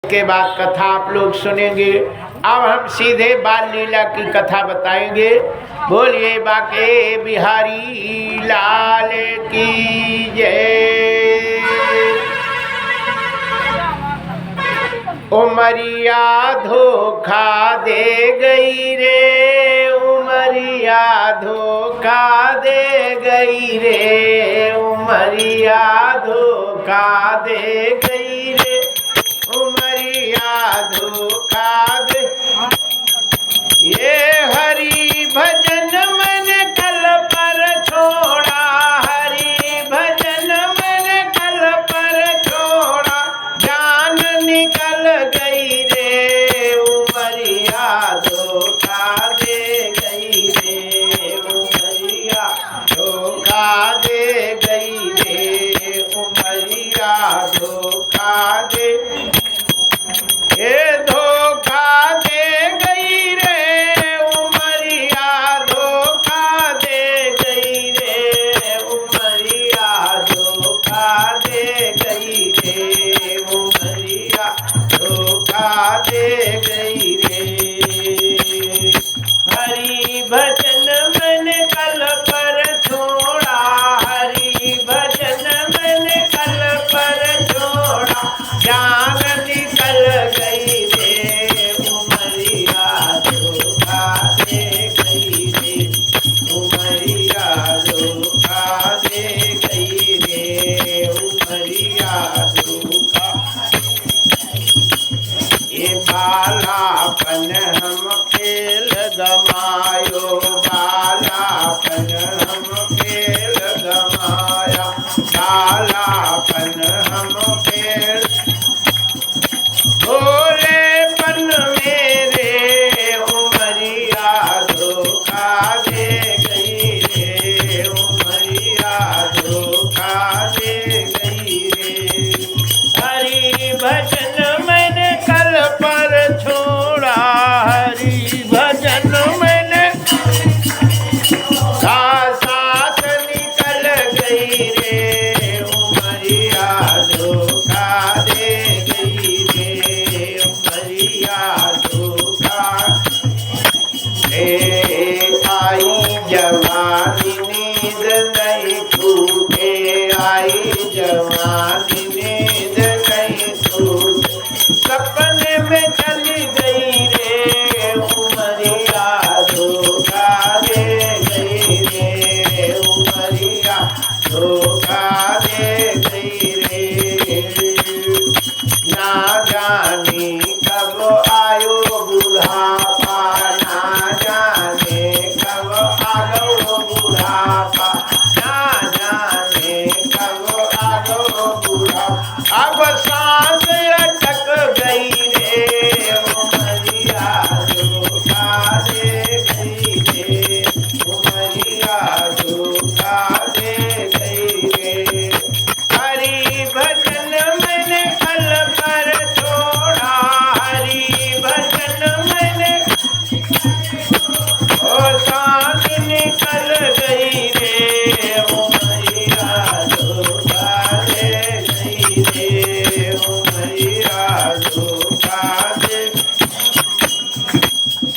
के बाद कथा आप लोग सुनेंगे। अब हम सीधे बाल लीला की कथा बताएंगे। बोलिए बाके बिहारी लाल की जय। उमरिया धोखा दे गई रे, उमरिया धोखा दे गई रे, उमरिया धोखा दे गई रे, उमरिया धोखा दे। ये हरि भजन मन कल पर छोड़ा, हरि भजन मन कल पर छोड़ा, जान निकल गई रे, उमरिया धोखा दे गई रे, उमरिया धोखा दे गई रे, उमरिया धोखा दे। ये धोखा दे गई रे, उमरिया धोखा दे गई रे, उमरिया धोखा दे गई रे, उमरिया धोखा दे गई रे। हरि भजन मन कल पर छोड़ा, हरि भजन मन कल पर छोड़ा, जान निकल गई रे, उमरिया धोखा दे गई रे, उमरिया धोखा दे गई रे, उमरिया धोखा। ये बालापन हम खेल गमायो, बालापन हम खेल गमाया, बालापन हम खेल। भोलेपन मेरे उमरिया धोखा दे गई रे, उमरिया धोखा दे गई रे। हरि भजन मैंने कल पर छोड़ा, हरि भजन मैंने साथ निकल गई रे, उमरिया धोखा दे गई रे, उमरिया धोखा। आई जवानी नींद नहीं टूटे, आई जवानी नींद नहीं टूटे, सपने में चली गई रे, उमरिया धोखा दे गई रे, उमरिया धोखा दे गई रे। ना जाने कब आयो बुढ़ापा, ना जाने कब आगो बुढ़ापा, ना जाने कब आगो बुढ़ापा। अब सांस अटक गई रे, उमरिया धोखा दे गई रे, उमरिया धोखा दे गई रे। हरि भजन मैंने कल पर छोड़ा, हरि भजन मैंने ओ सांस निकल गई रे, उमरिया धोखा दे गई रे, उमरिया धोखा दे।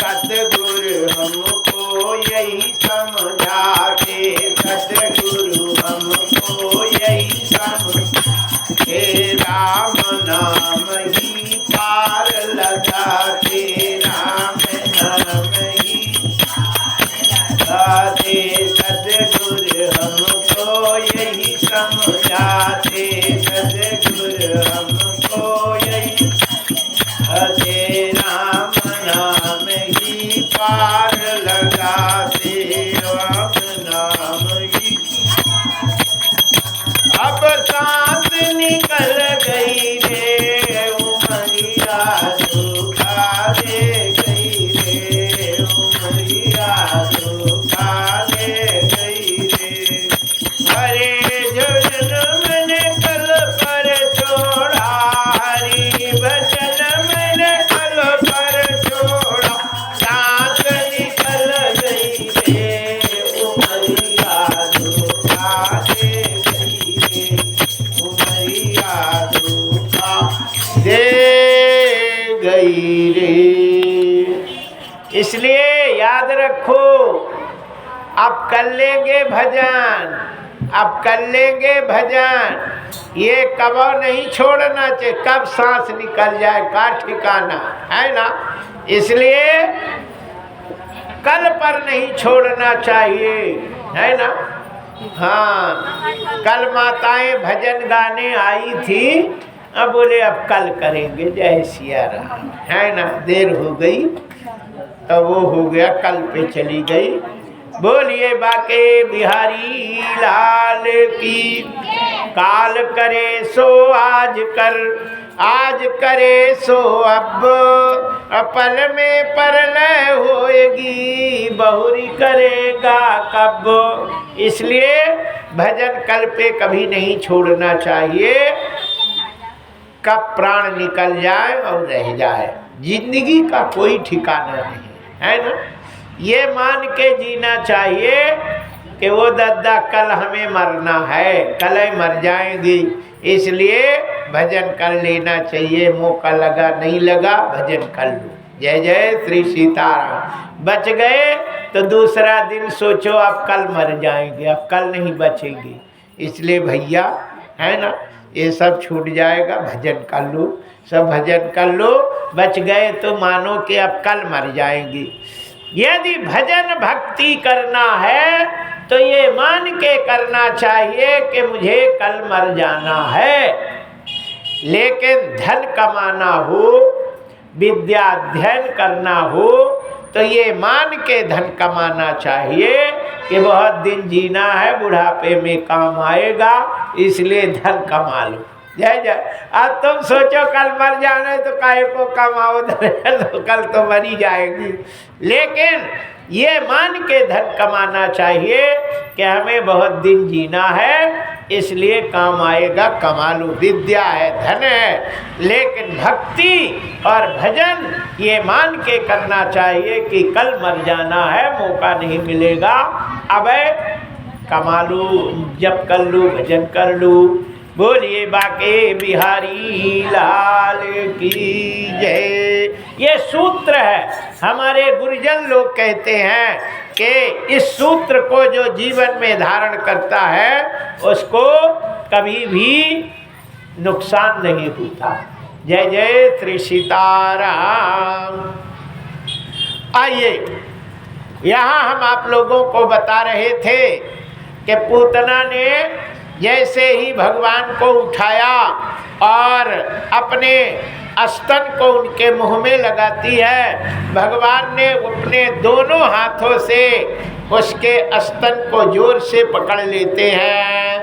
सतगुरु हमको यही समझाते, सतगुरु हमको यही समझाते, राम नाम ही पार लगाते, राम नाम ही गाते। सतगुरु हमको यही समझाते, सतगुरु हमको यही गाते, राम नाम ही पार लगाते, राम नाम ही। अब सांस निकल गई रे, उमरिया धोखा दे गई रे, उमरिया धोखा दे गई रे। हरे भजन मैंने कल पर छोड़ा, हरि भजन मैंने कल पर छोड़ा, सांस निकल गई रे, उमरिया धोखा दे गई रे, उमरिया धोखा दे गई रे। इसलिए याद रखो, अब कर लेंगे भजन, अब कर लेंगे भजन, ये कब नहीं छोड़ना चाहिए, कब सांस निकल जाए का ठिकाना है ना। इसलिए कल पर नहीं छोड़ना चाहिए, है ना। हाँ, कल माताएं भजन गाने आई थी, अब बोले अब कल करेंगे, जय सिया राम, है ना। देर हो गई तो वो हो गया, कल पे चली गई। बोलिए बाके बिहारी लाल की। काल करे सो आज कर, आज करे सो अब, पल में परलय होएगी, बहुरी करेगा कब। इसलिए भजन कल पे कभी नहीं छोड़ना चाहिए, कब प्राण निकल जाए और रह जाए, जिंदगी का कोई ठिकाना नहीं, है ना। ये मान के जीना चाहिए कि वो दादा कल हमें मरना है, कल ही मर जाएंगी, इसलिए भजन कर लेना चाहिए। मौका लगा नहीं लगा भजन कर लो। जय जय श्री सीताराम। बच गए तो दूसरा दिन सोचो अब कल मर जाएंगे, अब कल नहीं बचेंगे, इसलिए भैया, है ना, ये सब छूट जाएगा। भजन कर लो, सब भजन कर लो। बच गए तो मानो कि अब कल मर जाएंगी। यदि भजन भक्ति करना है तो ये मान के करना चाहिए कि मुझे कल मर जाना है। लेकिन धन कमाना हो, विद्या अध्ययन करना हो, तो ये मान के धन कमाना चाहिए कि बहुत दिन जीना है, बुढ़ापे में काम आएगा, इसलिए धन कमा लो। जय जय। अब तुम सोचो कल मर जाना है तो काहे को कमाओ धन, तो कल तो मरी जाएगी। लेकिन ये मान के धन कमाना चाहिए कि हमें बहुत दिन जीना है, इसलिए काम आएगा, कमा लो। विद्या है, धन है, लेकिन भक्ति और भजन ये मान के करना चाहिए कि कल मर जाना है, मौका नहीं मिलेगा, अब कमा लो, जप कर लो, भजन कर लो। बोलिए बाके बिहारी लाल की जय। ये सूत्र है, हमारे गुरुजन लोग कहते हैं कि इस सूत्र को जो जीवन में धारण करता है उसको कभी भी नुकसान नहीं होता। जय जय श्री सीताराम। आइए, यहाँ हम आप लोगों को बता रहे थे कि पूतना ने जैसे ही भगवान को उठाया और अपने स्तन को उनके मुंह में लगाती है, भगवान ने अपने दोनों हाथों से उसके स्तन को जोर से पकड़ लेते हैं।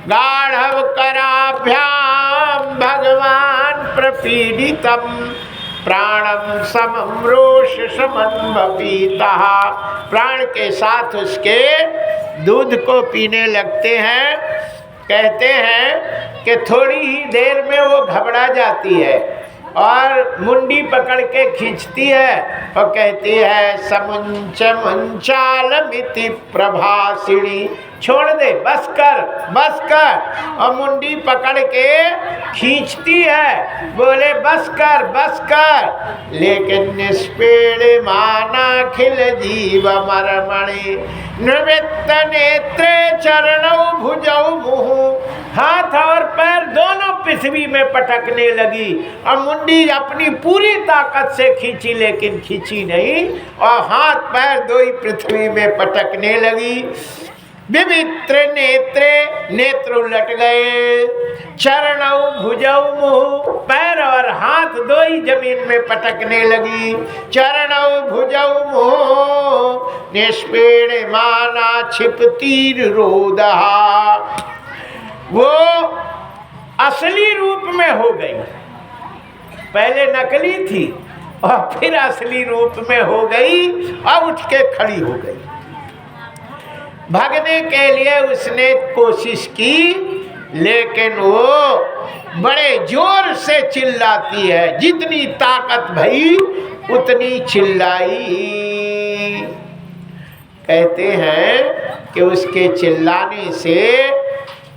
गाढ़व कराभ्याम भगवान प्रपीडितम प्राणम समम रोष समन्वपीता। प्राण के साथ उसके दूध को पीने लगते हैं। कहते हैं कि थोड़ी ही देर में वो घबरा जाती है और मुंडी पकड़ के खींचती है और कहती है समुंच मंचालमिति प्रभासिणी, छोड़ दे, बस कर, बस कर, और मुंडी पकड़ के खींचती है, बोले बस कर, बस कर। लेकिन निष्पेड़ माना खिल जीव मरमणि निवृत्त नेत्रे चरणौ भुजौ मुहु। हाथ और पैर दोनों पृथ्वी में पटकने लगी और मुंडी अपनी पूरी ताकत से खींची, लेकिन खींची नहीं और हाथ पैर दो ही पृथ्वी में पटकने लगी। विवित्र नेत्रे, नेत्र उलट गए, चरणौ भुजौ मुहु, पैर और हाथ दो ही जमीन में पटकने लगी। चरणौ भुजौ मुहु निष्पेड़ माना छिपतीर रोदहा। वो असली रूप में हो गई, पहले नकली थी और फिर असली रूप में हो गई और उठ के खड़ी हो गई। भागने के लिए उसने कोशिश की, लेकिन वो बड़े जोर से चिल्लाती है, जितनी ताकत भई उतनी चिल्लाई। कहते हैं कि उसके चिल्लाने से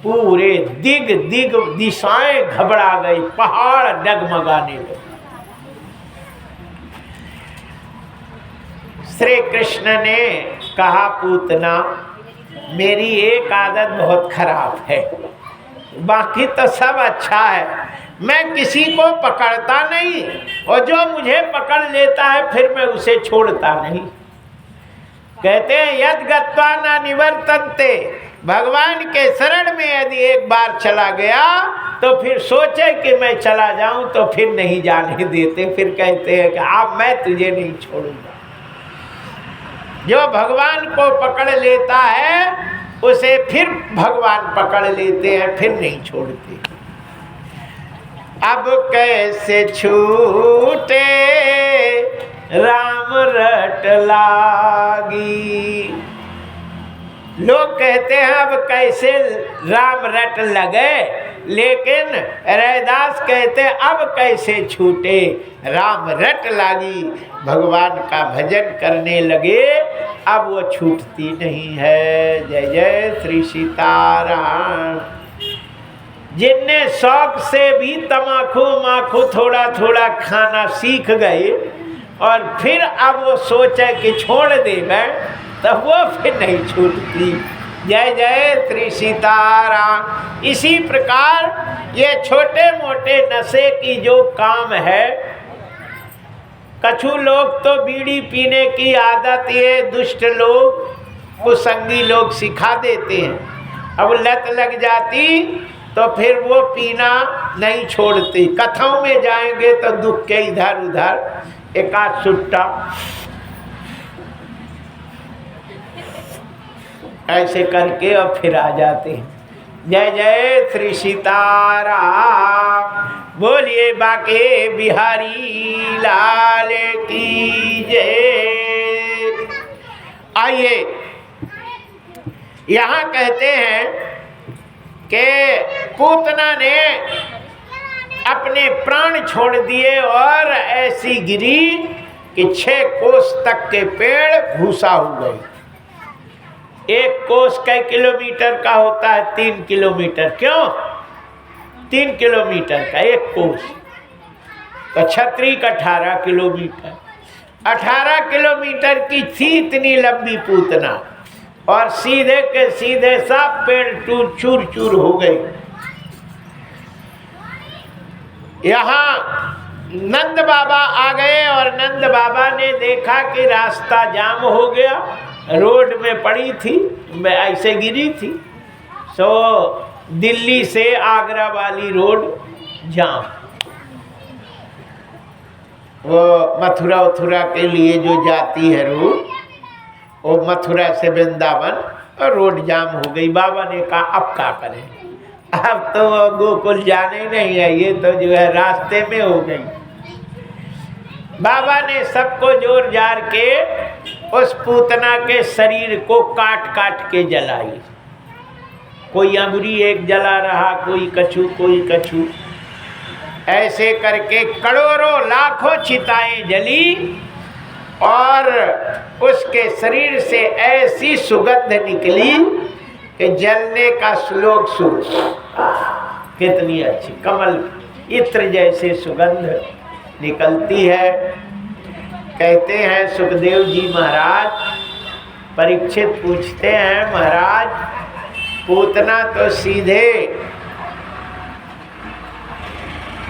पूरे दिग दिग दिशाएं घबरा गई, पहाड़ डगमगाने लगे। श्री कृष्ण ने कहा, पूतना मेरी एक आदत बहुत खराब है, बाकी तो सब अच्छा है, मैं किसी को पकड़ता नहीं, और जो मुझे पकड़ लेता है फिर मैं उसे छोड़ता नहीं। कहते हैं यद गत्वा न निवर्तन्ते, भगवान के शरण में यदि एक बार चला गया तो फिर सोचे कि मैं चला जाऊं तो फिर नहीं जाने देते, फिर कहते हैं कि अब मैं तुझे नहीं छोड़ूंगा। जो भगवान को पकड़ लेता है उसे फिर भगवान पकड़ लेते हैं, फिर नहीं छोड़ते। अब कैसे छूटे राम रट लागी, लोग कहते हैं अब कैसे राम रट लगे, लेकिन रैदास कहते हैं अब कैसे छूटे राम रट लागी। भगवान का भजन करने लगे अब वो छूटती नहीं है। जय जय श्री सीताराम। जिनने शौक से भी तमाकू माखू थोड़ा थोड़ा खाना सीख गए और फिर अब वो सोचे कि छोड़ देंगे, तब वो फिर नहीं छूटती। जय जय श्री सीताराम। इसी प्रकार ये छोटे मोटे नशे की जो काम है, कछु लोग तो बीड़ी पीने की आदत ये दुष्ट लोग कुसंगी लोग सिखा देते हैं, अब लत लग जाती तो फिर वो पीना नहीं छोड़ती। कथाओं में जाएंगे तो दुख के इधर उधर एक आध सुट्टा ऐसे करके और फिर आ जाते हैं। जय जय श्री सीताराम। बोलिए बाके बिहारी लाल की जय। आइए यहाँ कहते हैं कि पूतना ने अपने प्राण छोड़ दिए और ऐसी गिरी कि 6 कोस तक के पेड़ भूसा हो गए। 1 कोस कई किलोमीटर का होता है? 3 किलोमीटर। क्यों 3 किलोमीटर का 1 कोस? तो छतरी का 18 किलोमीटर। 18 किलोमीटर की थी इतनी लंबी पूतना, और सीधे के सीधे सब पेड़ चूर चूर हो गए। यहाँ नंद बाबा आ गए और नंद बाबा ने देखा कि रास्ता जाम हो गया, रोड में पड़ी थी, ऐसे गिरी थी। सो दिल्ली से आगरा वाली रोड जाम, वो मथुरा उथुरा के लिए जो जाती है रोड, वो मथुरा से वृंदावन, और रोड जाम हो गई। बाबा ने कहा अब क्या करें, अब तो गोकुल जाने नहीं है, ये तो जो है रास्ते में हो गई। बाबा ने सबको जोर जार के उस पूतना के शरीर को काट काट के जलाई। कोई अंगुरी एक जला रहा, कोई कछु, ऐसे करके करोड़ों लाखों चिताएं जली और उसके शरीर से ऐसी सुगंध निकली कि जलने का श्लोक सुन, कितनी अच्छी कमल इत्र जैसे सुगंध निकलती है। कहते हैं सुखदेव जी महाराज, परीक्षित पूछते हैं महाराज पूतना तो सीधे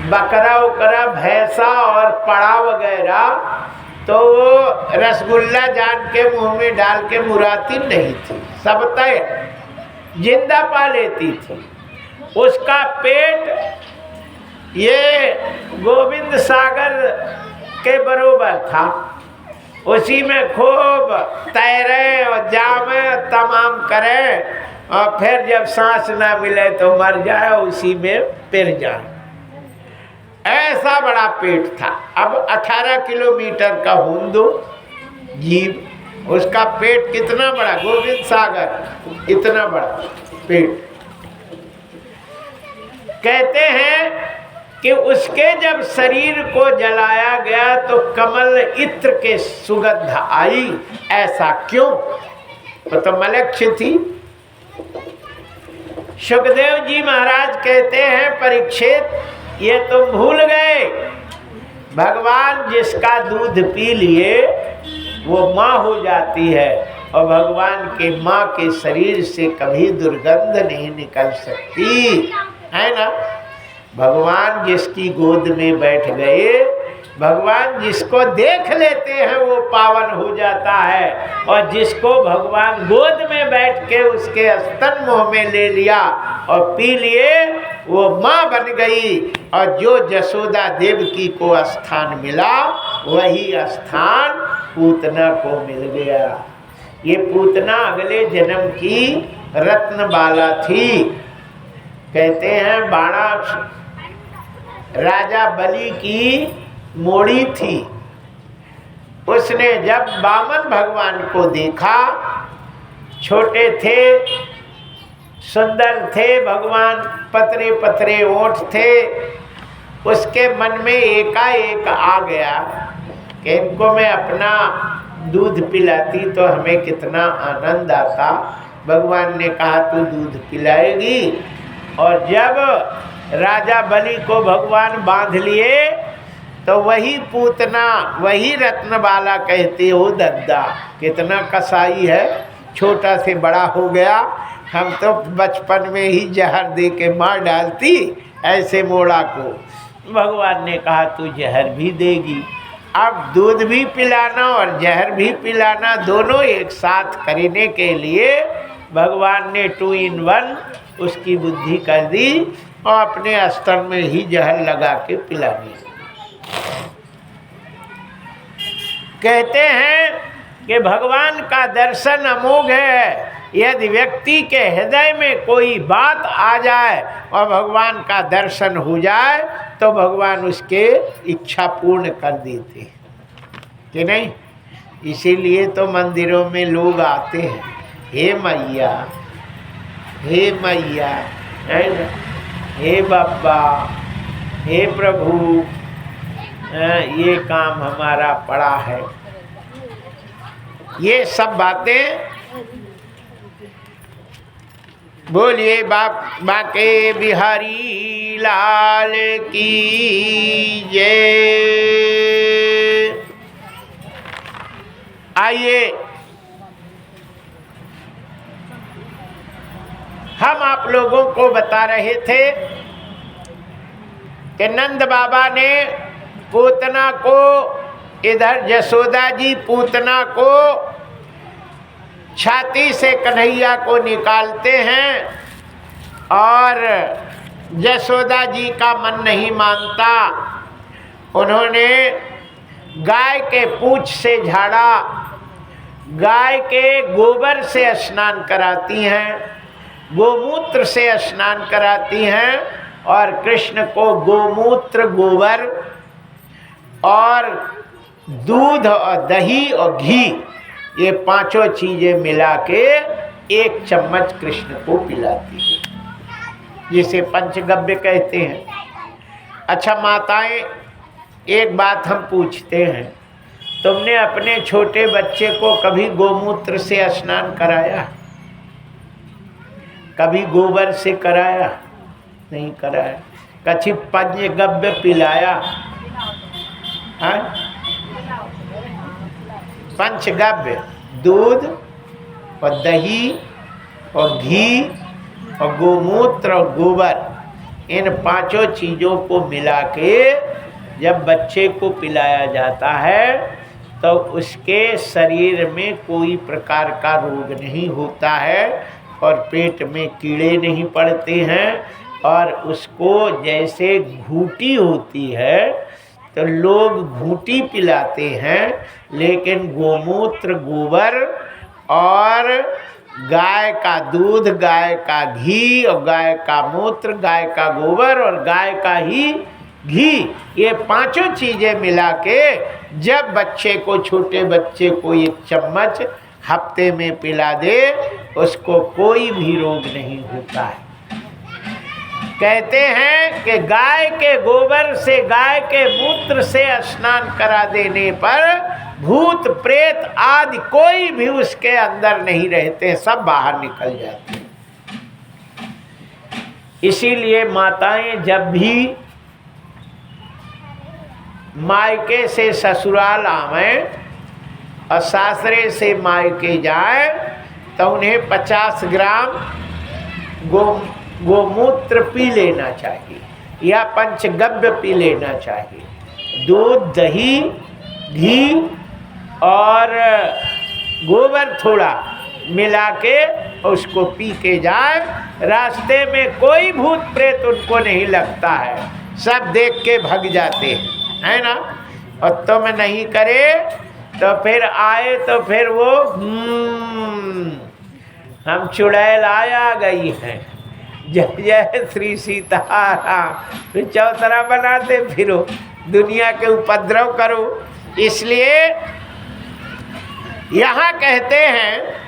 बकरा उकरा भैंसा और पड़ा वगैरह तो वो रसगुल्ला जान के मुंह में डाल के मुराती नहीं थी, सब तय जिंदा पा लेती थी। उसका पेट ये गोविंद सागर के बरोबर था, उसी में खूब तैरे और जामे तमाम करे, और फिर जब सांस ना मिले तो मर जाए, उसी में पिर जाए। ऐसा बड़ा पेट था। अब 18 किलोमीटर का हुंदो जीव, उसका पेट कितना बड़ा, गोविंद सागर इतना बड़ा पेट। कहते हैं कि उसके जब शरीर को जलाया गया तो कमल इत्र के सुगंध आई। ऐसा क्यों? वो तो मलक्ष थी। सुखदेव जी महाराज कहते हैं परीक्षित ये तुम भूल गए, भगवान जिसका दूध पी लिए वो माँ हो जाती है और भगवान के माँ के शरीर से कभी दुर्गंध नहीं निकल सकती, है ना। भगवान जिसकी गोद में बैठ गए, भगवान जिसको देख लेते हैं वो पावन हो जाता है, और जिसको भगवान गोद में बैठ के उसके स्तन मुँह में ले लिया और पी लिए, वो माँ बन गई। और जो जसोदा देवकी को स्थान मिला वही स्थान पूतना को मिल गया। ये पूतना अगले जन्म की रत्नबाला थी। कहते हैं बाणा राजा बलि की मोड़ी थी। उसने जब वामन भगवान को देखा, छोटे थे, सुंदर थे भगवान, पतरे पतरे ओंठ थे, उसके मन में एकाएक आ गया कि इनको मैं अपना दूध पिलाती तो हमें कितना आनंद आता। भगवान ने कहा तू दूध पिलाएगी। और जब राजा बलि को भगवान बांध लिए तो वही पूतना, वही रत्नबाला कहती हो दद्दा कितना कसाई है, छोटा से बड़ा हो गया, हम तो बचपन में ही जहर दे के मार डालती ऐसे मोड़ा को। भगवान ने कहा तू जहर भी देगी। अब दूध भी पिलाना और जहर भी पिलाना दोनों एक साथ करने के लिए भगवान ने 2 in 1 उसकी बुद्धि कर दी और अपने अस्तर में ही जहर लगा के पिलाने। कहते हैं कि भगवान का दर्शन अमोघ है। यदि व्यक्ति के हृदय में कोई बात आ जाए और भगवान का दर्शन हो जाए तो भगवान उसके इच्छा पूर्ण कर देते हैं कि नहीं। इसीलिए तो मंदिरों में लोग आते हैं, हे मैया, हे मैया, हे बाबा, हे प्रभु, ये काम हमारा पड़ा है। ये सब बातें बोलिए बाके बिहारी लाल की जय। आइए हम आप लोगों को बता रहे थे कि नंद बाबा ने पूतना को, इधर जसोदा जी पूतना को छाती से कन्हैया को निकालते हैं और जसोदा जी का मन नहीं मानता। उन्होंने गाय के पूंछ से झाड़ा, गाय के गोबर से स्नान कराती हैं, गोमूत्र से स्नान कराती हैं और कृष्ण को गोमूत्र, गोबर और दूध और दही और घी, ये 5 चीजें मिला के 1 चम्मच कृष्ण को पिलाती है, जिसे पंचगव्य कहते हैं। अच्छा माताएं, एक बात हम पूछते हैं, तुमने अपने छोटे बच्चे को कभी गोमूत्र से स्नान कराया? कभी गोबर से कराया? नहीं कराया। कभी पंचगव्य पिलाया? हाँ, पंचगव्य, दूध और दही और घी और गोमूत्र और गोबर, इन 5 चीज़ों को मिला के जब बच्चे को पिलाया जाता है तो उसके शरीर में कोई प्रकार का रोग नहीं होता है और पेट में कीड़े नहीं पड़ते हैं। और उसको जैसे घूंटी होती है तो लोग घूंटी पिलाते हैं, लेकिन गोमूत्र, गोबर और गाय का दूध, गाय का घी और गाय का मूत्र, गाय का गोबर और गाय का ही घी, ये 5 चीज़ें मिला के जब बच्चे को, छोटे बच्चे को 1 चम्मच हफ्ते में पिला दे, उसको कोई भी रोग नहीं होता है। कहते हैं कि गाय के गोबर से, गाय के मूत्र से स्नान करा देने पर भूत प्रेत आदि कोई भी उसके अंदर नहीं रहते, सब बाहर निकल जाते हैं। इसीलिए माताएं जब भी मायके से ससुराल आवें और सासरे से मायके जाए तो उन्हें 50 ग्राम गोमूत्र पी लेना चाहिए या पंचगव्य पी लेना चाहिए। दूध, दही, घी और गोबर थोड़ा मिला के उसको पी के जाए। रास्ते में कोई भूत प्रेत उनको नहीं लगता है, सब देख के भग जाते हैं, है ना। और तुम नहीं करे तो फिर आए तो फिर वो हम चुड़ैल आया गई हैं, जय जय श्री सीताराम, फिर चौतरा बनाते फिरो, दुनिया के उपद्रव करो। इसलिए यहाँ कहते हैं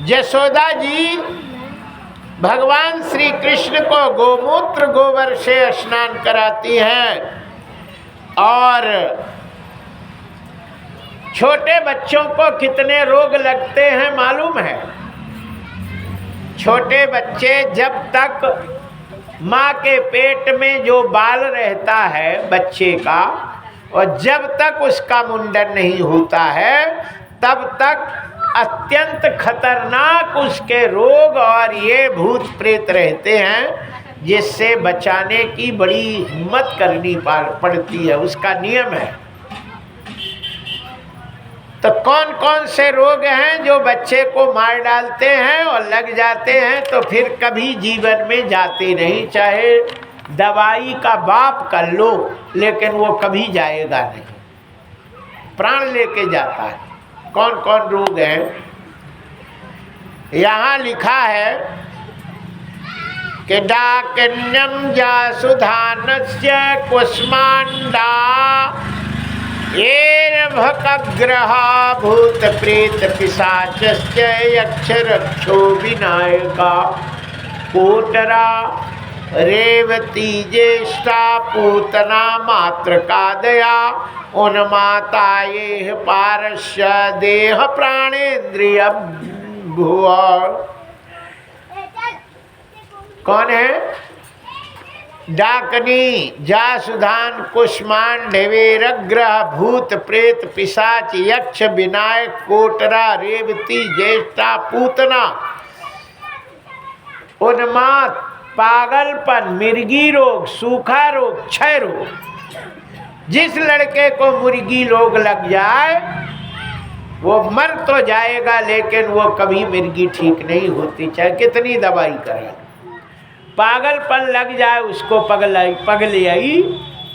यशोदा जी भगवान श्री कृष्ण को गोमूत्र गोबर से स्नान कराती हैं। और छोटे बच्चों को कितने रोग लगते हैं मालूम है? छोटे बच्चे जब तक माँ के पेट में जो बाल रहता है बच्चे का, और जब तक उसका मुंडन नहीं होता है तब तक अत्यंत खतरनाक उसके रोग और ये भूत प्रेत रहते हैं, जिससे बचाने की बड़ी हिम्मत करनी पड़ती है, उसका नियम है। तो कौन कौन से रोग हैं जो बच्चे को मार डालते हैं और लग जाते हैं तो फिर कभी जीवन में जाते नहीं, चाहे दवाई का बाप कर लो लेकिन वो कभी जाएगा नहीं, प्राण लेके जाता है। कौन कौन रोग हैं? यहाँ लिखा है कि डाकिन्यम जासुधानस्य कुष्मांडा एर्भकग्रह भूत प्रेत पिशाचस्य यक्ष रक्षो विनायका कोटरा रेवती ज्येष्ठा पूतना मात्रकादया उन्माताये पारस्य देह प्राणेन्द्रिय भुवा। कौन है? डाकनी, जासुधान, कुष्मांड, ढेवेरग्रह, भूत प्रेत पिशाच, यक्ष, विनायक, कोटरा, रेवती, ज्येष्ठा, पूतना, उन्माद, पागलपन, मिर्गी रोग, सूखा रोग, क्षय रोग। जिस लड़के को मुर्गी रोग लग जाए वो मर तो जाएगा लेकिन वो कभी मिर्गी ठीक नहीं होती, चाहे कितनी दवाई करे। पागलपन लग जाए उसको, पगलियाई,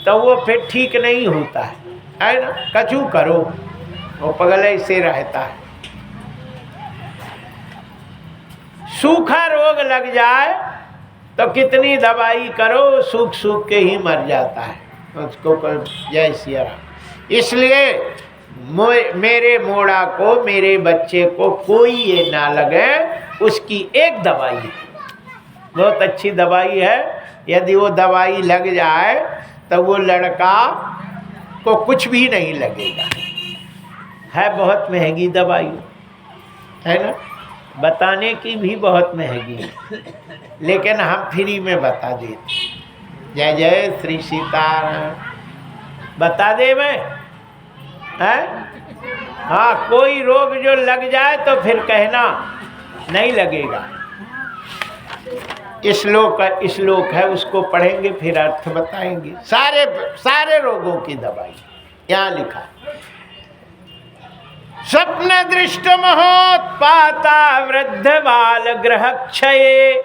तो वो फिर ठीक नहीं होता है ना। कछु करो वो पगले से रहता है। सूखा रोग लग जाए तो कितनी दवाई करो, सूख सूख के ही मर जाता है उसको। जय सिया राम। इसलिए मेरे मोड़ा को, मेरे बच्चे को कोई ये ना लगे, उसकी एक दवाई है, बहुत अच्छी दवाई है। यदि वो दवाई लग जाए तो वो लड़का को कुछ भी नहीं लगेगा। है बहुत महंगी दवाई है ना, बताने की भी बहुत महंगी है, लेकिन हम फ्री में बता देते। जय जय श्री सीताराम। बता दे मैं है? हाँ, कोई रोग जो लग जाए तो फिर कहना नहीं लगेगा। श्लोक है, उसको पढ़ेंगे फिर अर्थ बताएंगे। सारे रोगों की दवाई यहाँ लिखा। स्वप्न दृष्ट महोत्पाता वृद्ध बाल ग्रह क्षये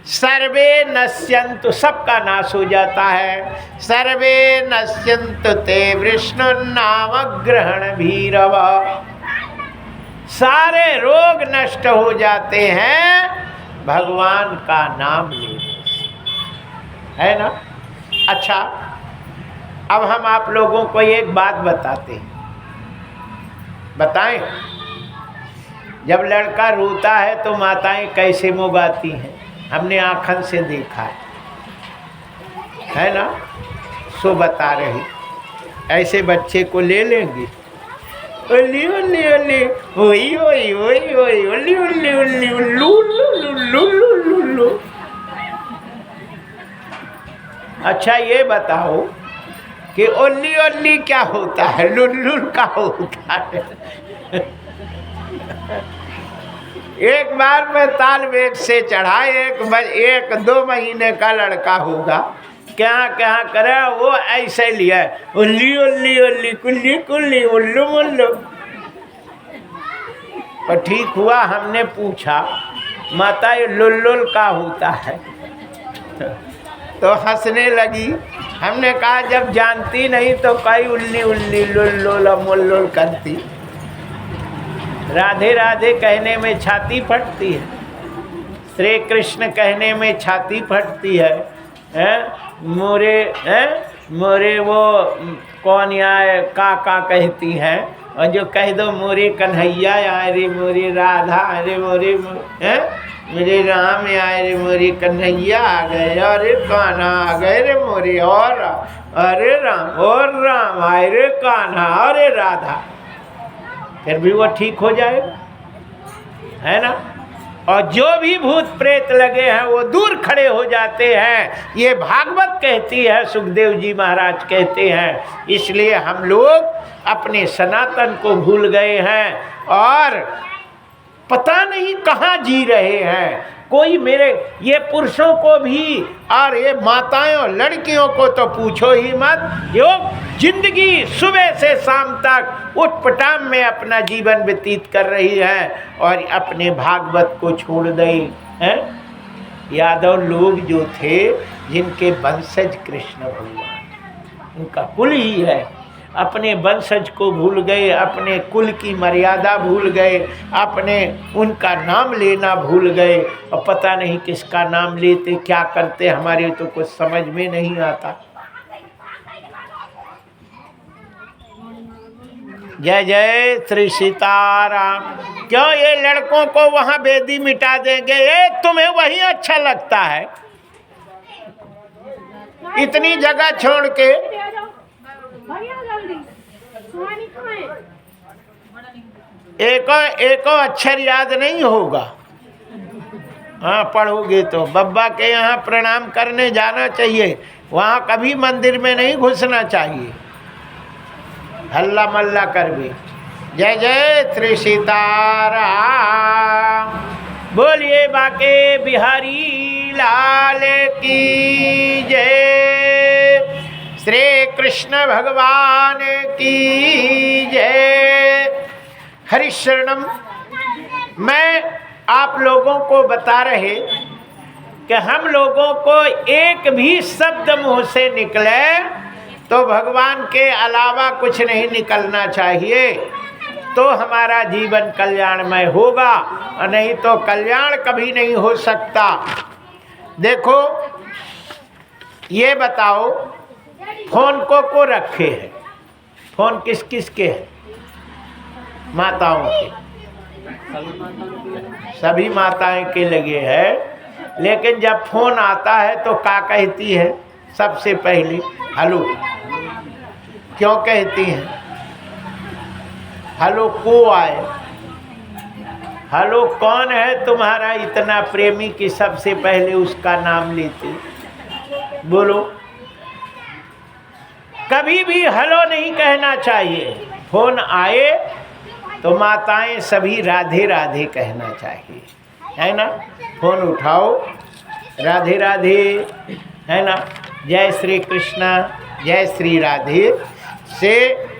सर्वे नश्यन्तु, सबका नाश हो जाता है। सर्वे नश्यन्तु ते विष्णु नाम ग्रहण भीरव। सारे रोग नष्ट हो जाते हैं भगवान का नाम लेने से, है ना। अच्छा, अब हम आप लोगों को एक बात बताते हैं। बताएं? जब लड़का रोता है तो माताएं कैसे मुगाती हैं, हमने आँखन से देखा है ना। सो बता रही, ऐसे बच्चे को ले लेंगे, ओली ओली ओली ओई ओई ओई ओई ओली ओली ओली लू लू लू लू लू। अच्छा ये बताओ कि ओल्ली ओल्ली क्या होता है, लुल्लुल का होता है। एक बार में तालबेग से चढ़ा, 1-2 महीने का लड़का होगा, क्या क्या करे वो ऐसे लिया, उल्ली उल्ली उल्ली कुल्ली कुल्ली उल्लू मुल्लू। और ठीक हुआ, हमने पूछा माता ये लुल्लुल का होता है, तो हंसने लगी। हमने कहा जब जानती नहीं तो कई उल्ली उल्ली लुल्लुल मुल्लुल करती। राधे राधे कहने में छाती फटती है, श्री कृष्ण कहने में छाती फटती है, मोरे मोरे वो कौन आए काका कहती हैं, और जो कह दो मोरे कन्हैया आए रे, मोरे राधा अरे मोरे मेरे राम आए रे, मोरे कन्हैया आ गए, अरे कान्हा आ गए रे मोरे, और अरे राम और राम आए रे कान्हा, अरे राधा, फिर भी वो ठीक हो जाएगा, है ना। और जो भी भूत प्रेत लगे हैं वो दूर खड़े हो जाते हैं, ये भागवत कहती है, सुखदेव जी महाराज कहते हैं। इसलिए हम लोग अपने सनातन को भूल गए हैं और पता नहीं कहाँ जी रहे हैं। कोई मेरे ये पुरुषों को भी और ये माताएं और लड़कियों को तो पूछो ही मत, जो जिंदगी सुबह से शाम तक उठपटांग में अपना जीवन व्यतीत कर रही है और अपने भागवत को छोड़ गई हैं। यादव लोग जो थे, जिनके वंशज कृष्ण भगवान, उनका कुल ही है, अपने वंशज को भूल गए, अपने कुल की मर्यादा भूल गए, अपने उनका नाम लेना भूल गए, और पता नहीं किसका नाम लेते क्या करते, हमारे तो कुछ समझ में नहीं आता। जय जय श्री सीताराम। क्यों ये लड़कों को वहां बेदी मिटा देंगे, ये तुम्हें वही अच्छा लगता है, इतनी जगह छोड़ के। एको अक्षर याद नहीं होगा। हाँ, पढ़ोगे तो बब्बा के यहाँ प्रणाम करने जाना चाहिए, वहाँ कभी मंदिर में नहीं घुसना चाहिए, हल्ला मल्ला कर भी। जय जय श्री सीताराम। बोलिए बाके बिहारी लाल की जय, श्री कृष्ण भगवान की जय। हरिशरणम। मैं आप लोगों को बता रहे कि हम लोगों को एक भी शब्द मुँह से निकले तो भगवान के अलावा कुछ नहीं निकलना चाहिए, तो हमारा जीवन कल्याणमय होगा, और नहीं तो कल्याण कभी नहीं हो सकता। देखो ये बताओ, फोन को रखे हैं, फोन किस किस के हैं? माताओं के, सभी माताएं के लगे हैं। लेकिन जब फोन आता है तो क्या कहती है? सबसे पहले हेलो। क्यों कहती हैं? हेलो को आए, हेलो कौन है तुम्हारा इतना प्रेमी कि सबसे पहले उसका नाम लेते? बोलो, कभी भी हेलो नहीं कहना चाहिए। फोन आए तो माताएं सभी राधे राधे कहना चाहिए, है ना। फोन उठाओ, राधे राधे, है ना। जय श्री कृष्णा, जय श्री राधे से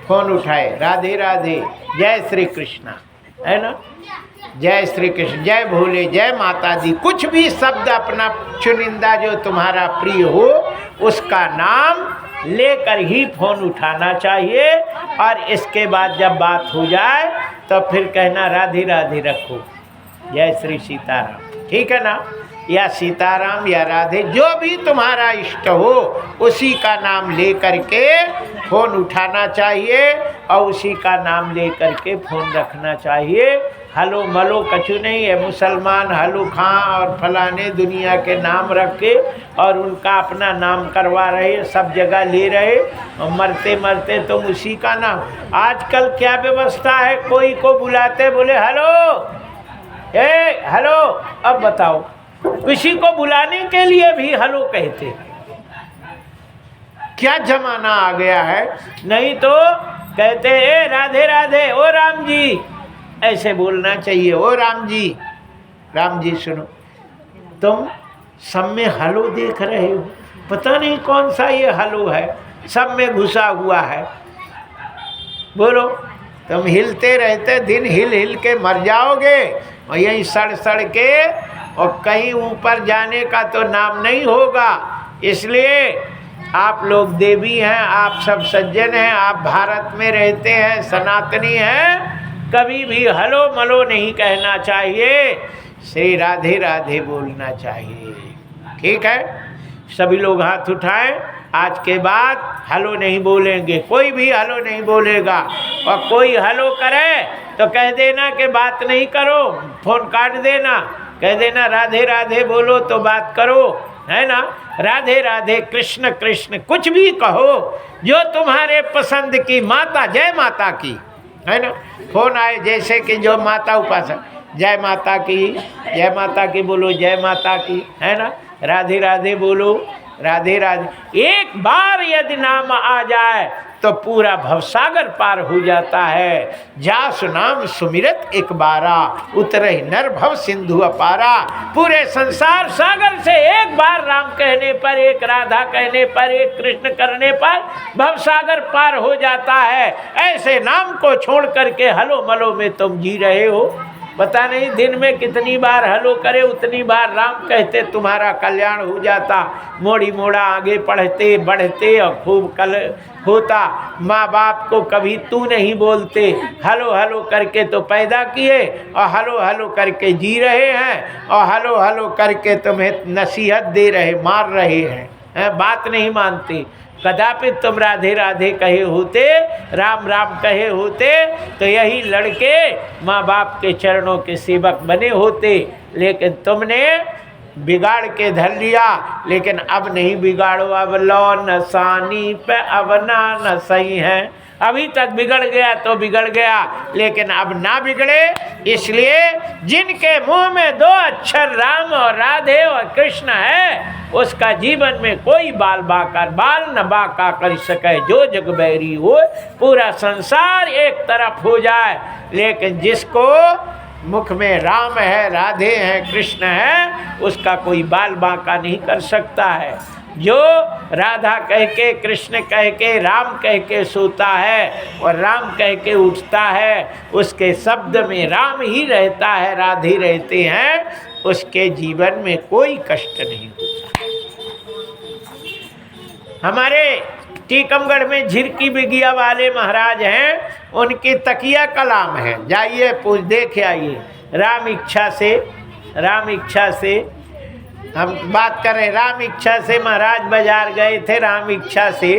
फोन उठाए, राधे राधे, जय श्री कृष्णा, है ना। जय श्री कृष्ण, जय भोले, जय माता दी, कुछ भी शब्द अपना चुनिंदा जो तुम्हारा प्रिय हो उसका नाम लेकर ही फोन उठाना चाहिए। और इसके बाद जब बात हो जाए तो फिर कहना राधे राधे रखो, जय श्री सीताराम, ठीक है ना। या सीताराम या राधे, जो भी तुम्हारा इष्ट हो उसी का नाम ले करके फ़ोन उठाना चाहिए और उसी का नाम ले करके फ़ोन रखना चाहिए। हलो मलो कछु नहीं है। मुसलमान हलो खां और फलाने दुनिया के नाम रख के और उनका अपना नाम करवा रहे, सब जगह ले रहे और मरते मरते तुम उसी का नाम। आजकल क्या व्यवस्था है, कोई को बुलाते बोले हेलो हेलो। अब बताओ, किसी को बुलाने के लिए भी हेलो कहते, क्या जमाना आ गया है। नहीं तो कहते ए राधे राधे ओ राम जी, ऐसे बोलना चाहिए। ओ राम जी सुनो, तुम सब में हलो देख रहे हो, पता नहीं कौन सा ये हलो है, सब में घुसा हुआ है। बोलो, तुम हिलते रहते दिन हिल हिल के मर जाओगे और यहीं सड़ सड़ के, और कहीं ऊपर जाने का तो नाम नहीं होगा। इसलिए आप लोग देवी हैं, आप सब सज्जन हैं, आप भारत में रहते हैं, सनातनी हैं, कभी भी हलो मलो नहीं कहना चाहिए, श्री राधे राधे बोलना चाहिए। ठीक है, सभी लोग हाथ उठाएं। आज के बाद हलो नहीं बोलेंगे, कोई भी हलो नहीं बोलेगा। और कोई हलो करे तो कह देना कि बात नहीं करो, फोन काट देना, कह देना राधे राधे बोलो तो बात करो, है ना। राधे राधे कृष्ण कृष्ण कुछ भी कहो, जो तुम्हारे पसंद की माता, जय माता की, है ना। फोन आए जैसे कि जो माता उपासक, जय माता की बोलो, जय माता की, है ना। राधे राधे बोलो, राधे राधे। एक बार यदि नाम आ जाए तो पूरा भवसागर पार हो जाता है। जासु नाम सुमिरत एक बारा, उतरे नर भव सिंधु अपारा। पूरे संसार सागर से एक बार राम कहने पर, एक राधा कहने पर, एक कृष्ण करने पर भवसागर पार हो जाता है। ऐसे नाम को छोड़ करके हलो मलो में तुम जी रहे हो। पता नहीं दिन में कितनी बार हलो करे, उतनी बार राम कहते, तुम्हारा कल्याण हो जाता। मोड़ी मोड़ा आगे पढ़ते बढ़ते और खूब कल होता। माँ बाप को कभी तू नहीं बोलते, हलो हलो करके तो पैदा किए और हलो हलो करके जी रहे हैं, और हलो हलो करके तुम्हें नसीहत दे रहे, मार रहे हैं, बात नहीं मानती। कदापि तुम राधे राधे कहे होते, राम राम कहे होते, तो यही लड़के माँ बाप के चरणों के सेवक बने होते। लेकिन तुमने बिगाड़ के धर लिया। लेकिन अब नहीं बिगाड़ो, अब लो नसानी पे अब ना न सही है। अभी तक बिगड़ गया तो बिगड़ गया, लेकिन अब ना बिगड़े। इसलिए जिनके मुंह में दो अक्षर राम और राधे और कृष्ण है, उसका जीवन में कोई बाल न बाका कर सके। जो जग बैरी हो, पूरा संसार एक तरफ हो जाए, लेकिन जिसको मुख में राम है, राधे हैं, कृष्ण है, उसका कोई बाल बांका नहीं कर सकता है। जो राधा कह के, कृष्ण कह के, राम कह के सोता है और राम कह के उठता है, उसके शब्द में राम ही रहता है, राधे रहते हैं, उसके जीवन में कोई कष्ट नहीं होता। हमारे टीकमगढ़ में झिरकी बिगिया वाले महाराज हैं, उनकी तकिया कलाम है, जाइए पूछ देख आइए। राम इच्छा से हम बात करें, राम इच्छा से महाराज बाजार गए थे। राम इच्छा से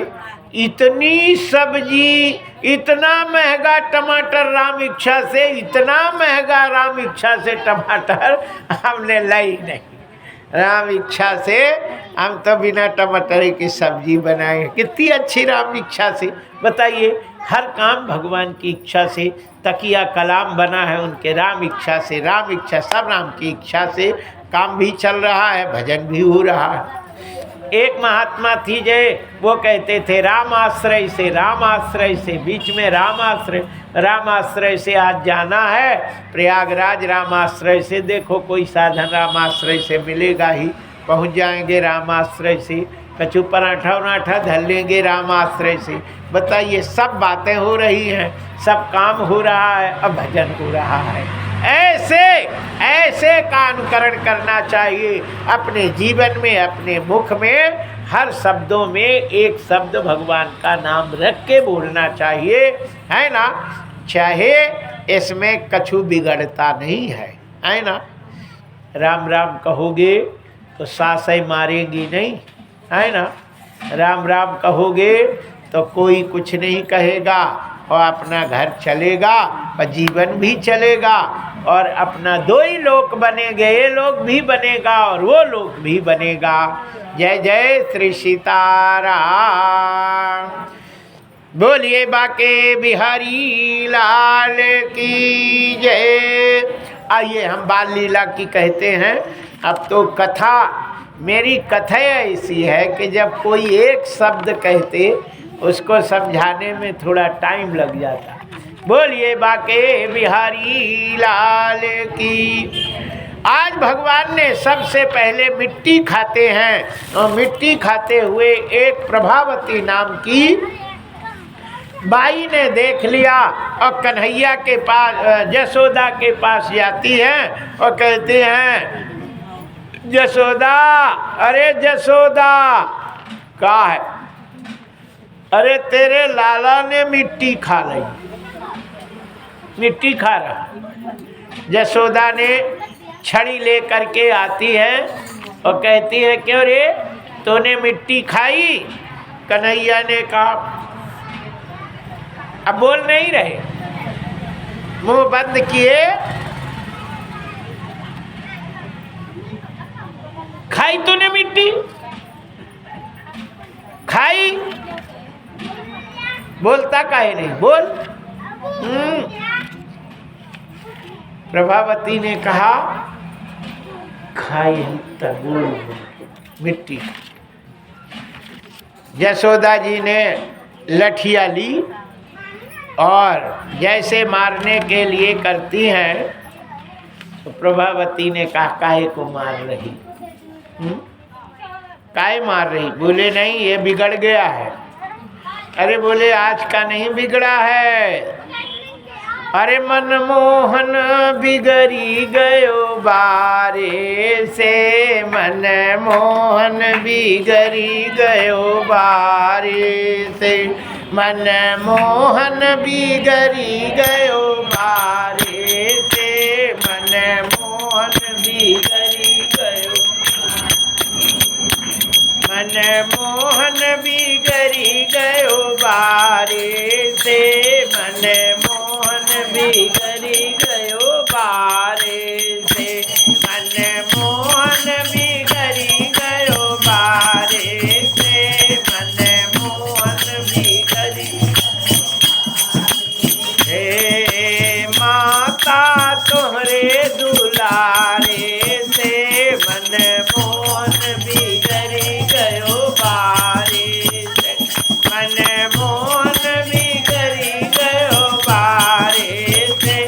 इतनी सब्जी, इतना महंगा टमाटर, राम इच्छा से इतना महंगा, राम इच्छा से टमाटर हमने लाई नहीं। राम इच्छा से हम तो बिना टमाटर की सब्जी बनाए। कितनी अच्छी राम इच्छा से, बताइए। हर काम भगवान की इच्छा से, तकिया कलाम बना है उनके राम इच्छा से। राम इच्छा, सब राम की इच्छा से काम भी चल रहा है, भजन भी हो रहा है। एक महात्मा थी जय, वो कहते थे राम आश्रय से, बीच में राम आश्रय से आज जाना है प्रयागराज। राम आश्रय से देखो कोई साधन राम आश्रय से मिलेगा ही, पहुंच जाएंगे राम आश्रय से। कचू पराठा उराठा धर लेंगे राम आश्रय से। बताइए, सब बातें हो रही हैं, सब काम हो रहा है, अब भजन हो रहा है। ऐसे का अनुकरण करना चाहिए अपने जीवन में, अपने मुख में, हर शब्दों में एक शब्द भगवान का नाम रख के बोलना चाहिए, है ना। चाहे इसमें कछु बिगड़ता नहीं है ना। राम राम कहोगे तो सासई मारेंगी नहीं, है ना। राम राम कहोगे तो कोई कुछ नहीं कहेगा, और अपना घर चलेगा और जीवन भी चलेगा, और अपना दो ही लोक बनेंगे, ये लोग भी बनेगा और वो लोक भी बनेगा। जय जय श्री सीताराम। बोलिए बाके बिहारी लाल की जय। आइए हम बाल लीला की कहते हैं। अब तो कथा मेरी कथा ऐसी है कि जब कोई एक शब्द कहते उसको समझाने में थोड़ा टाइम लग जाता। बोलिए बाके बिहारी लाल की। आज भगवान ने सबसे पहले मिट्टी खाते हैं और मिट्टी खाते हुए एक प्रभावती नाम की बाई ने देख लिया और कन्हैया के पास, जसोदा के पास जाती हैं और कहते हैं, जसोदा, अरे जसोदा, कहा है? अरे तेरे लाला ने मिट्टी खा ली, मिट्टी खा रहा। जसोदा ने छड़ी ले करके आती है और कहती है, क्यों रे, तूने मिट्टी खाई? कन्हैया ने कहा, अब बोल नहीं रहे, मुंह बंद किए, खाई तूने मिट्टी? खाई? बोलता काहे नहीं, बोल। प्रभावती ने कहा, खाई तब बोल मिट्टी। यशोदा जी ने लठिया ली और जैसे मारने के लिए करती हैं, तो प्रभावती ने कहा, काहे को मार रही? काहे मार रही? बोले नहीं, ये बिगड़ गया है। अरे बोले, आज का नहीं बिगड़ा है। अरे मनमोहन बिगड़ी गयो बारे से, मनमोहन बिगड़ी गयो बारे से, मनमोहन बिगड़ी गयो बारे से, मनमोहन बिगड़ी गयो, मनमोहन बिगड़ी गयो बारे से, मनमोहन बिगड़ी गयो बारे से, मनमोहन बिगड़ी गयो बारे से, मनमोहन बिगड़ी। हे माता तोहरे दुलारे से, मनमोहन बिगड़ी गयो बारे से, मनमोहन बिगड़ी गयो बारे से,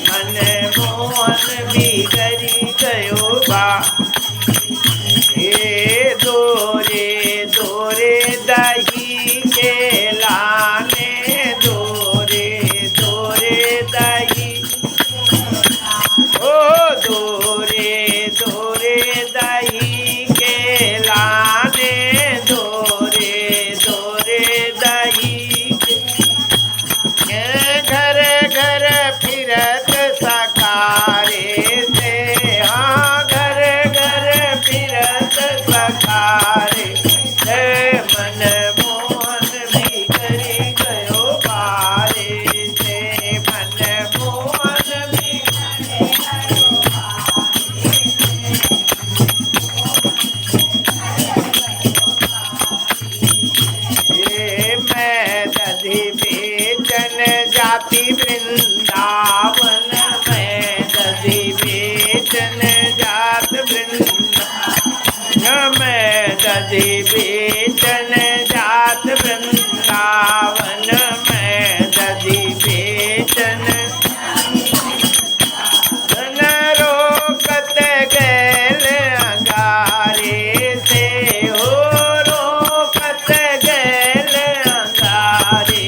मनमोहन बिगड़ी गयो हे दोरे दोरे दही के लाने, दोरे दोरे दही, ओ दोरे दोरे दही के लाने, दोरे दोरे दही के घर घर फिरत सकारे से, हाँ घर घर फिरत सकारे से, मनमोहन बिगड़ी गयो बारे से, मनमोहन बिगड़ी गयो बारे। मैं दधी बेचन जाती वृंदावन, मैं दधी बेचन जात वृंदावन, मैं दधी बेचन जात वृंदावन, मैं दधी बेचन धन रोकत गैल अंगारे से, हो रोकत गैल अंगारे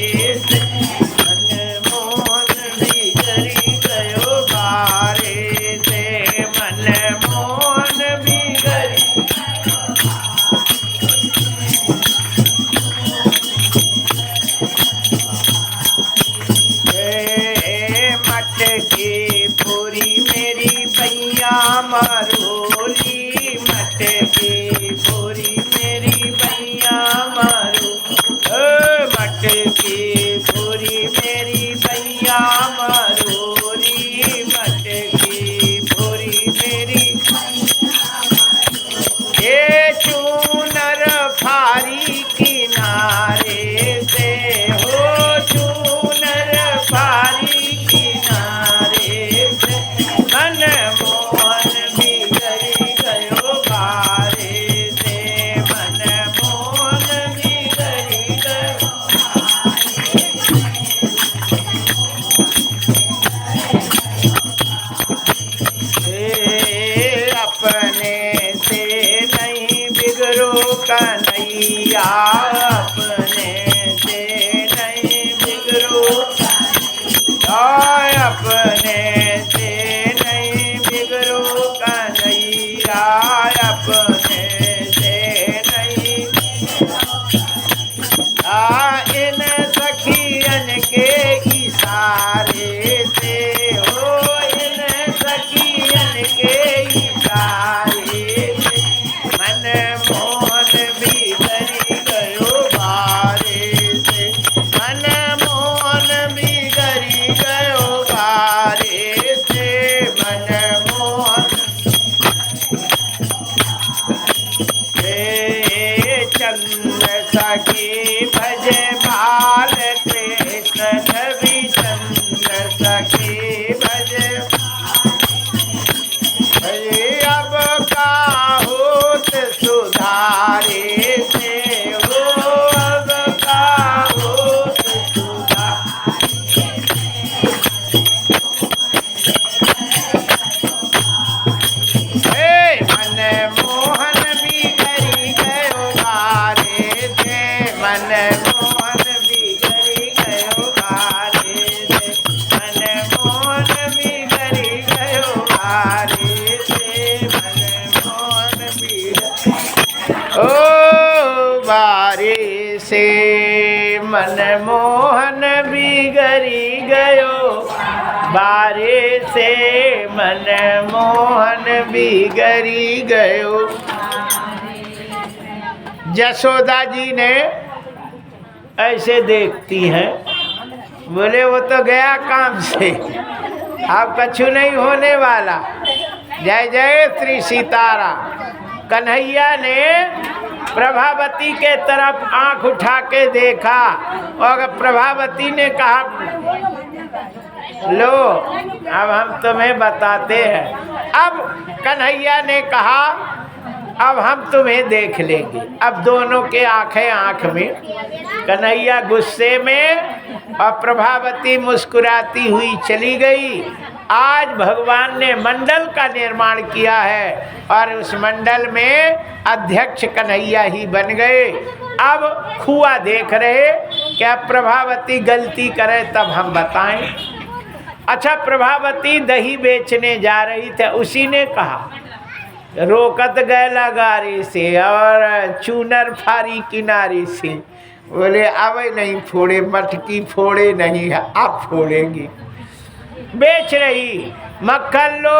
मोहन बिगड़ी गयो, बारे से मन मोहन बिगड़ी गयो। यशोदा जी ने ऐसे देखती हैं, बोले वो तो गया काम से, अब कछु नहीं होने वाला। जय जय श्री सीताराम। कन्हैया ने प्रभावती के तरफ आंख उठा के देखा और प्रभावती ने कहा, लो अब हम तुम्हें बताते हैं। अब कन्हैया ने कहा, अब हम तुम्हें देख लेंगे। अब दोनों के आंखें आंख में, कन्हैया गुस्से में और प्रभावती मुस्कुराती हुई चली गई। आज भगवान ने मंडल का निर्माण किया है और उस मंडल में अध्यक्ष कन्हैया ही बन गए। अब खुआ देख रहे कि अब प्रभावती गलती करे तब हम बताएं। अच्छा, प्रभावती दही बेचने जा रही थी, उसी ने कहा, रोकत गए लगारी से और चूनर फारी किनारे से। बोले अब नहीं फोड़े, मटकी फोड़े नहीं, आप फोड़ेंगी। बेच रही, मक्खन लो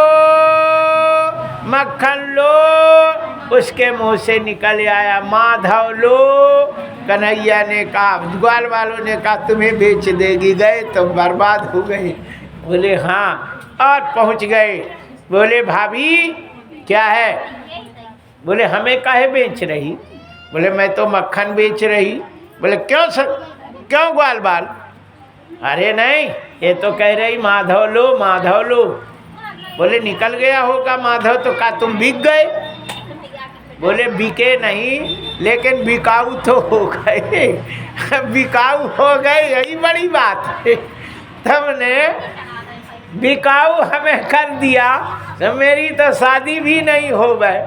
मक्खन लो, उसके मुंह से निकल आया माधव लो। कन्हैया ने कहा, ग्वाल वालों ने कहा तुम्हें बेच देगी, गए तो बर्बाद हो गए। बोले हाँ, और पहुंच गए। बोले भाभी क्या है? बोले हमें काहे बेच रही? बोले मैं तो मक्खन बेच रही। बोले क्यों ग्वाल बाल? अरे नहीं, ये तो कह रही माधव लो माधव लो। बोले निकल गया होगा माधव, तो का तुम बिक गए? बोले बिके नहीं, लेकिन बिकाऊ तो हो गए। बिकाऊ हो गए, यही बड़ी बात है। तुमने बिकाऊ हमें कर दिया तो मेरी तो शादी भी नहीं हो गए,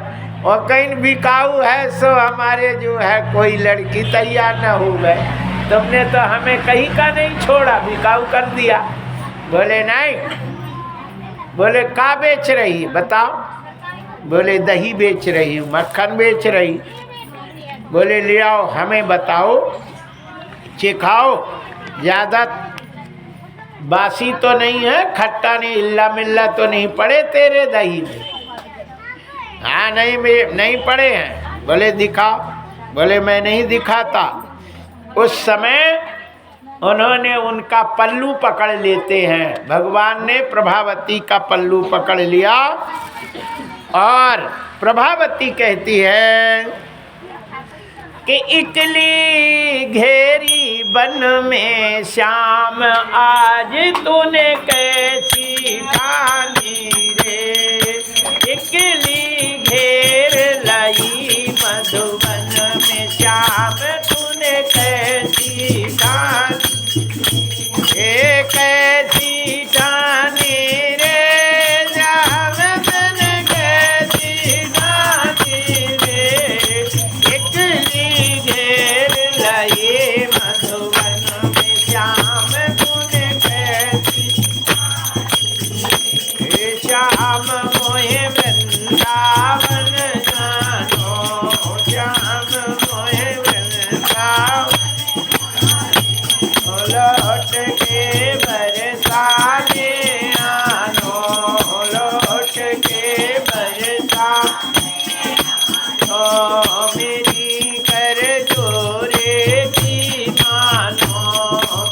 और कहीं बिकाऊ है सो हमारे जो है कोई लड़की तैयार न हो गए। तुमने तो हमें कहीं का नहीं छोड़ा, बिकाऊ कर दिया। बोले नहीं। बोले का बेच रही बताओ? बोले दही बेच रही हूँ, मक्खन बेच रही। बोले ले आओ, हमें बताओ, चिखाओ, ज़्यादा बासी तो नहीं है, खट्टा नहीं, इल्ला मिल्ला तो नहीं पड़े तेरे दही में? हाँ नहीं पड़े हैं। बोले दिखाओ। बोले मैं नहीं दिखाता। उस समय उन्होंने उनका पल्लू पकड़ लेते हैं। भगवान ने प्रभावती का पल्लू पकड़ लिया और प्रभावती कहती है कि इकली घेरी बन में श्याम, आज तूने कैसी ठानी रे। इकली घेर लाई मधुबन में श्याम, तूने कैसी ठानी, कैसी ठानी रे। श्याम तूने कैसी ठानी रे। इकली घेर लाई मधुबन में श्याम, तूने कैसी, श्याम मोहे वृंदावन जानो, श्याम मोहे वृंदावन, लौट के बरसाने आनो, लौट के बरसा ओ मेरी कर जोरे की मानो,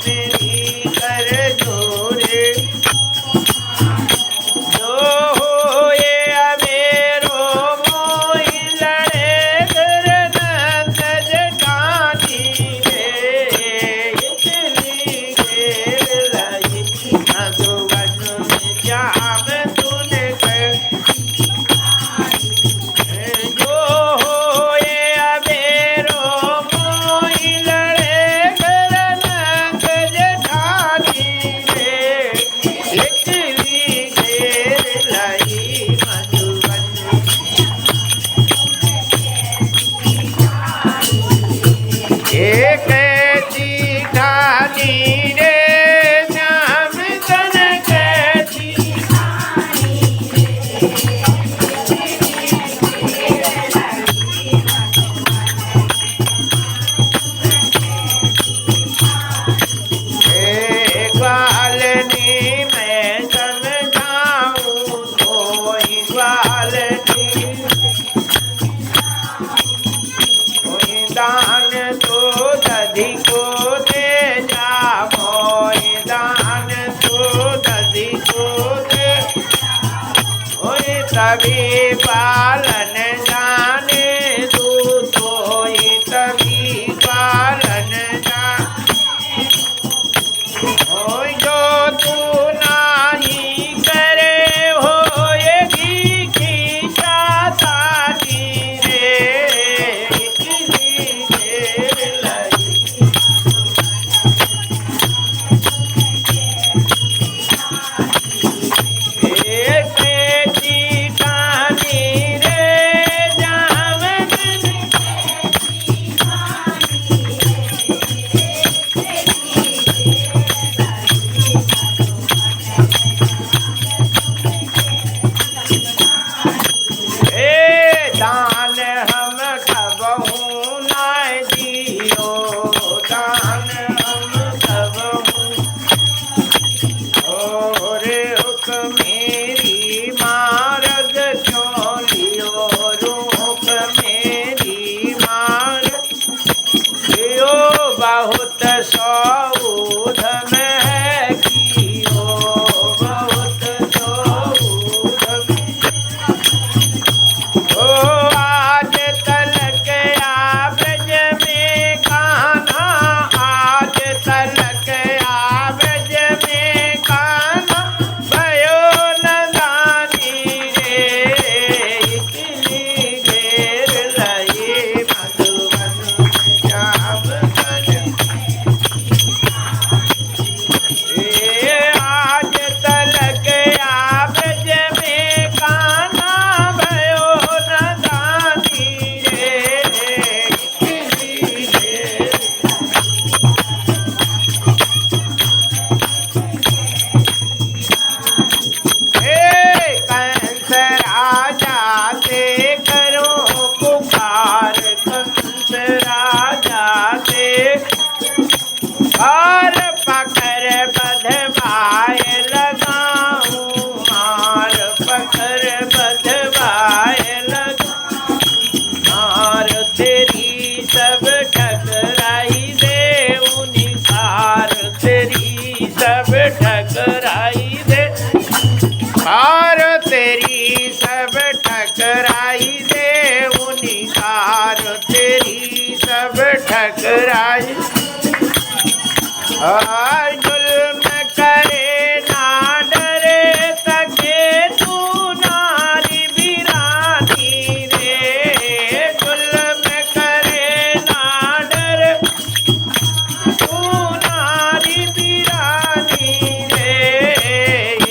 मेरी कर जोरे जो हो ये अमेरो मोहि लड़े नंद जटानी रे। इतनी घेर लाई मधुबन तभी पालन जाने, दूत होई तभी पालन जाने। होय जो तू नाही करे होएगी की चातानी रे, इतनी देर लगी। दान हम कबहू नाय दियो, दान हम कबहू। और रुक मेरी मार्ग क्यों लियो, रुक मेरी मार्ग लियो। बहुत सौध में है कियो, बहुत सौध में। ओ आज तलक आ ब्रज में कान्हा, आज तलक आ ब्रज में कान्हा, भयो नदानी रे, इतनी देर लगी मधुबन में श्याम भजन। आज तलक आ ब्रज में कान्हा, भयो नदानी रे, इतनी देर। कंस राजा से करो पुकार, कंस राजा से और पकड़ बधवाए लगाऊं मार, पकड़ बधवाए लगाऊं मार। तेरी सब ठकराई दे उनिकार, तेरी सब ठकराई दे और तेरी सब ठकराई दे उनिकार, तेरी सब ठकराई। और जुल्म करे ना डरे सके तू नारी बिरानी रे, जुल्म करे ना डरे तू नारी बिरानी रे,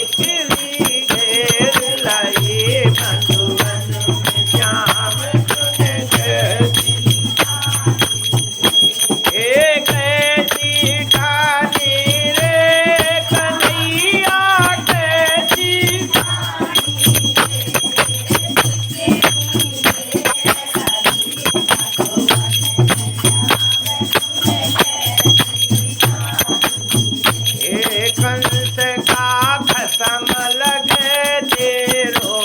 इतनी देर लगी मधुबन में श्याम तुझे कैसी। एक ऐसी ठानी रे कन्हैया कैसी। कंस का खसम लगे तेरो,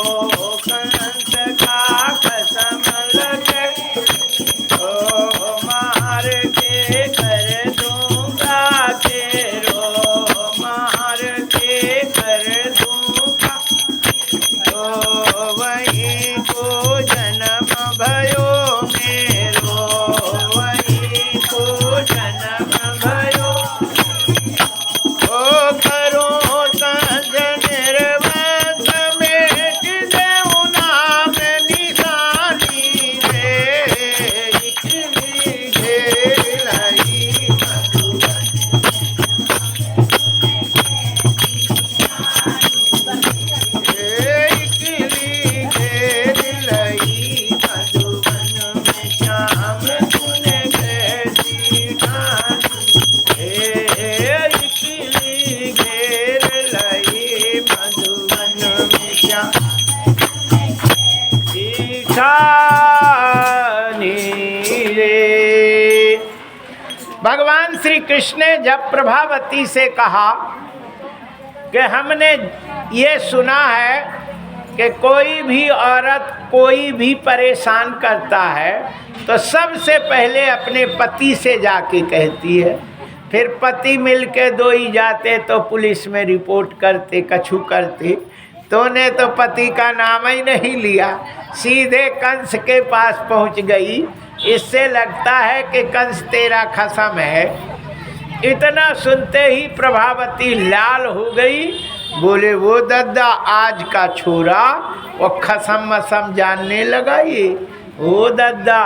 कंस का खसम लगे। ओ मार के कर दूंगा तेरो, मार के कर दूंगा। तो वहीं को जन्म भयो मेरो, वहीं को जन्म भयो। ओ करो संज निर्वंश मेट देऊ नाम निशानी रे, इतनी देर लगी मधुबन। इतनी देर लगी मधुबन में श्याम तूने कैसी ठानी। इतनी देर लगी मधुबन में श्याम ठानी रे। भगवान श्री कृष्ण ने जब प्रभावती से कहा कि हमने ये सुना है कि कोई भी औरत कोई भी परेशान करता है तो सबसे पहले अपने पति से जाके कहती है, फिर पति मिलके दो ही जाते तो पुलिस में रिपोर्ट करते, कछु करते, तूने तो पति का नाम ही नहीं लिया, सीधे कंस के पास पहुंच गई। इससे लगता है कि कंस तेरा खसम है। इतना सुनते ही प्रभावती लाल हो गई। बोले वो दद्दा आज का छोरा वो खसम मसम जानने लगा ये, वो दद्दा।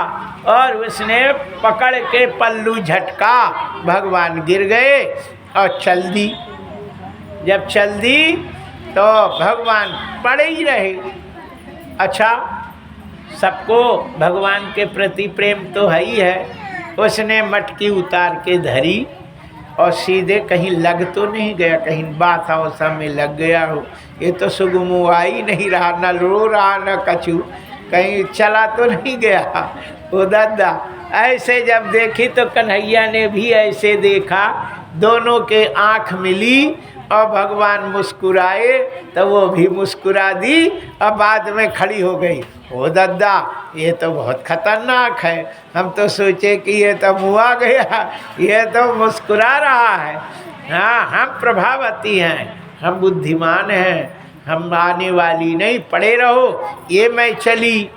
और उसने पकड़ के पल्लू झटका, भगवान गिर गए और चल दी। जब चल दी तो भगवान पड़े ही रहे। अच्छा, सबको भगवान के प्रति प्रेम तो है ही है। उसने मटकी उतार के धरी और सीधे कहीं लग तो नहीं गया, कहीं बासा वसा में लग गया हो। ये तो सुगमुआ ही नहीं रहा, न रो रहा न कछु, कहीं चला तो नहीं गया। वो दादा ऐसे जब देखी तो कन्हैया ने भी ऐसे देखा, दोनों के आँख मिली और भगवान मुस्कुराए तो वो भी मुस्कुरा दी और बाद में खड़ी हो गई। ओ दादा ये तो बहुत खतरनाक है, हम तो सोचे कि ये तो मुआ गया, ये तो मुस्कुरा रहा है। हाँ, हम प्रभावती हैं, हम बुद्धिमान हैं, हम आने वाली नहीं, पड़े रहो। ये मैं चली।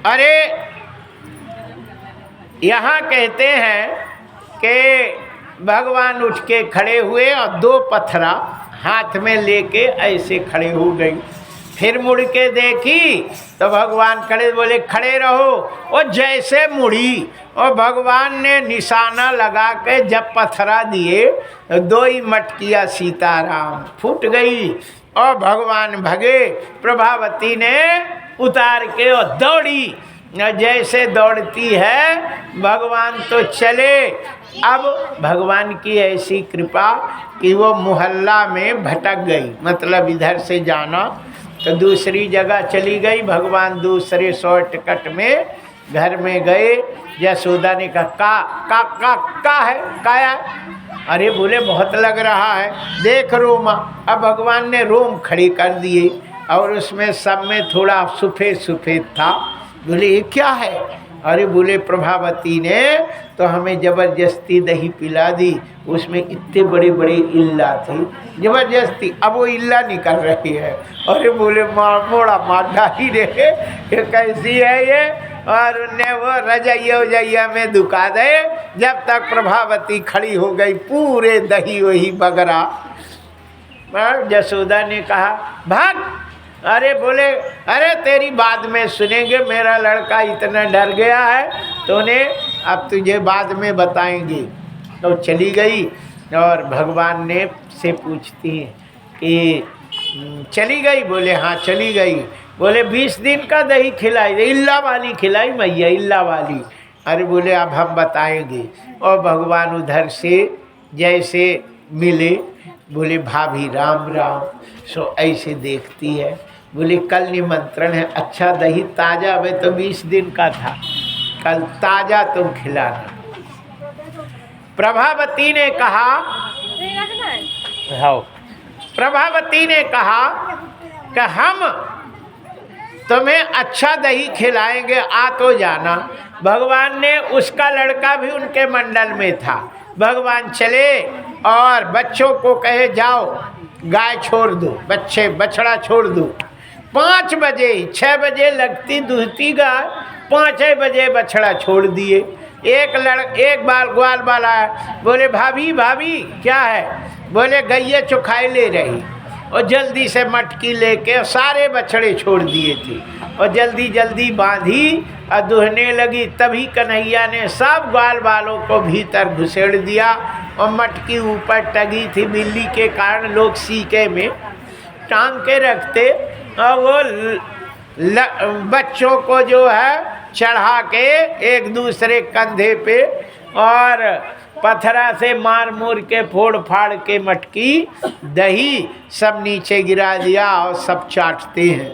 अरे यहाँ कहते हैं कि भगवान उठ के खड़े हुए और 2 पत्थरा हाथ में लेके ऐसे खड़े हो गई। फिर मुड़ के देखी तो भगवान खड़े, बोले खड़े रहो। और जैसे मुड़ी और भगवान ने निशाना लगा के जब पत्थरा दिए तो 2 ही मटकियाँ सीताराम फूट गई और भगवान भगे। प्रभावती ने उतार के और दौड़ी, जैसे दौड़ती है भगवान तो चले। अब भगवान की ऐसी कृपा कि वो मोहल्ला में भटक गई, मतलब इधर से जाना तो दूसरी जगह चली गई। भगवान दूसरे शॉर्टकट में घर में गए। यशोदा ने कहा का है, काया? अरे बोले बहुत लग रहा है, देख रोमा। अब भगवान ने रोम खड़ी कर दिए और उसमें सब में थोड़ा सफ़ेद सफ़ेद था। बोले ये क्या है? अरे बोले प्रभावती ने तो हमें ज़बरदस्ती दही पिला दी, उसमें इतने बड़े बड़े इल्ला थे, ज़बरदस्ती। अब वो इल्ला निकल रही है। अरे बोले मोड़ा माधा ही रे, ये कैसी है ये? और उनने वो रजैया उजैया में दुका दे। जब तक प्रभावती खड़ी हो गई पूरे दही वही बगरा। यशोदा ने कहा भाग। अरे बोले अरे तेरी बाद में सुनेंगे, मेरा लड़का इतना डर गया है तो ने अब तुझे बाद में बताएंगे। तो चली गई और भगवान ने से पूछती है कि चली गई? बोले हाँ चली गई। बोले 20 दिन का दही खिलाई, इल्ला वाली खिलाई मैया, इल्ला वाली। अरे बोले अब हम बताएंगे। और भगवान उधर से जैसे मिले, बोले भाभी राम राम। सो ऐसे देखती है। बोले कल निमंत्रण है। अच्छा दही ताज़ा, वे तो 20 दिन का था, कल ताज़ा तुम खिलाना। प्रभावती ने कहा हाँ, प्रभावती ने कहा कि हम तुम्हें अच्छा दही खिलाएंगे, आ तो जाना। भगवान ने, उसका लड़का भी उनके मंडल में था। भगवान चले और बच्चों को कहे जाओ गाय छोड़ दो, बछड़ा छोड़ दो। 5 बजे 6 बजे लगती दूहती गाय, 5 बजे बछड़ा छोड़ दिए। एक बार ग्वाल वाला बोले भाभी भाभी क्या है? बोले गैया चुखाई ले रही। और जल्दी से मटकी लेके सारे बछड़े छोड़ दिए थे और जल्दी जल्दी बांधी और दुहने लगी। तभी कन्हैया ने सब ग्वाल वालों को भीतर घुसेड़ दिया और मटकी ऊपर टंगी थी। बिल्ली के कारण लोग सीके में टांग के रखते और वो बच्चों को जो है चढ़ा के एक दूसरे कंधे पे और पत्थरा से मार मूर के फोड़ फाड़ के मटकी दही सब नीचे गिरा दिया और सब चाटते हैं।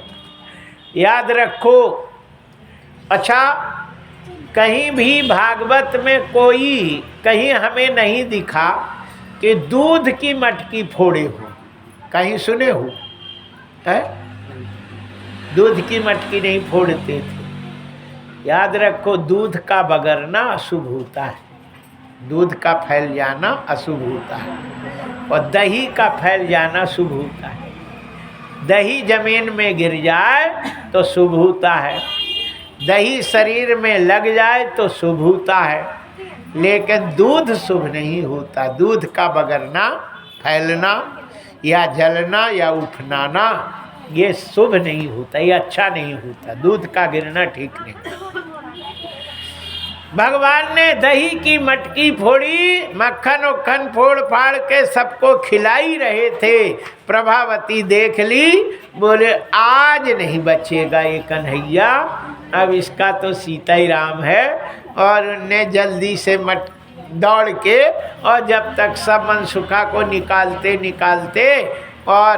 याद रखो। अच्छा, कहीं भी भागवत में कोई कहीं हमें नहीं दिखा कि दूध की मटकी फोड़े हो, कहीं सुने हो? है दूध की मटकी नहीं फोड़ते थे। याद रखो, दूध का बगरना अशुभ होता है, दूध का फैल जाना अशुभ होता है और दही का फैल जाना शुभ होता है। दही जमीन में गिर जाए तो शुभ होता है, दही शरीर में लग जाए तो शुभ होता है, लेकिन दूध शुभ नहीं होता। दूध का बगरना, फैलना या जलना या उफनाना ये शुभ नहीं होता, ये अच्छा नहीं होता। दूध का गिरना ठीक नहीं। भगवान ने दही की मटकी फोड़ी, मक्खन उक्खन फोड़ फाड़ के सबको खिलाई रहे थे। प्रभावती देख ली, बोले आज नहीं बचेगा ये कन्हैया, अब इसका तो सीता ही राम है। और उनने जल्दी से दौड़ के, और जब तक सब मनसुखा को निकालते निकालते और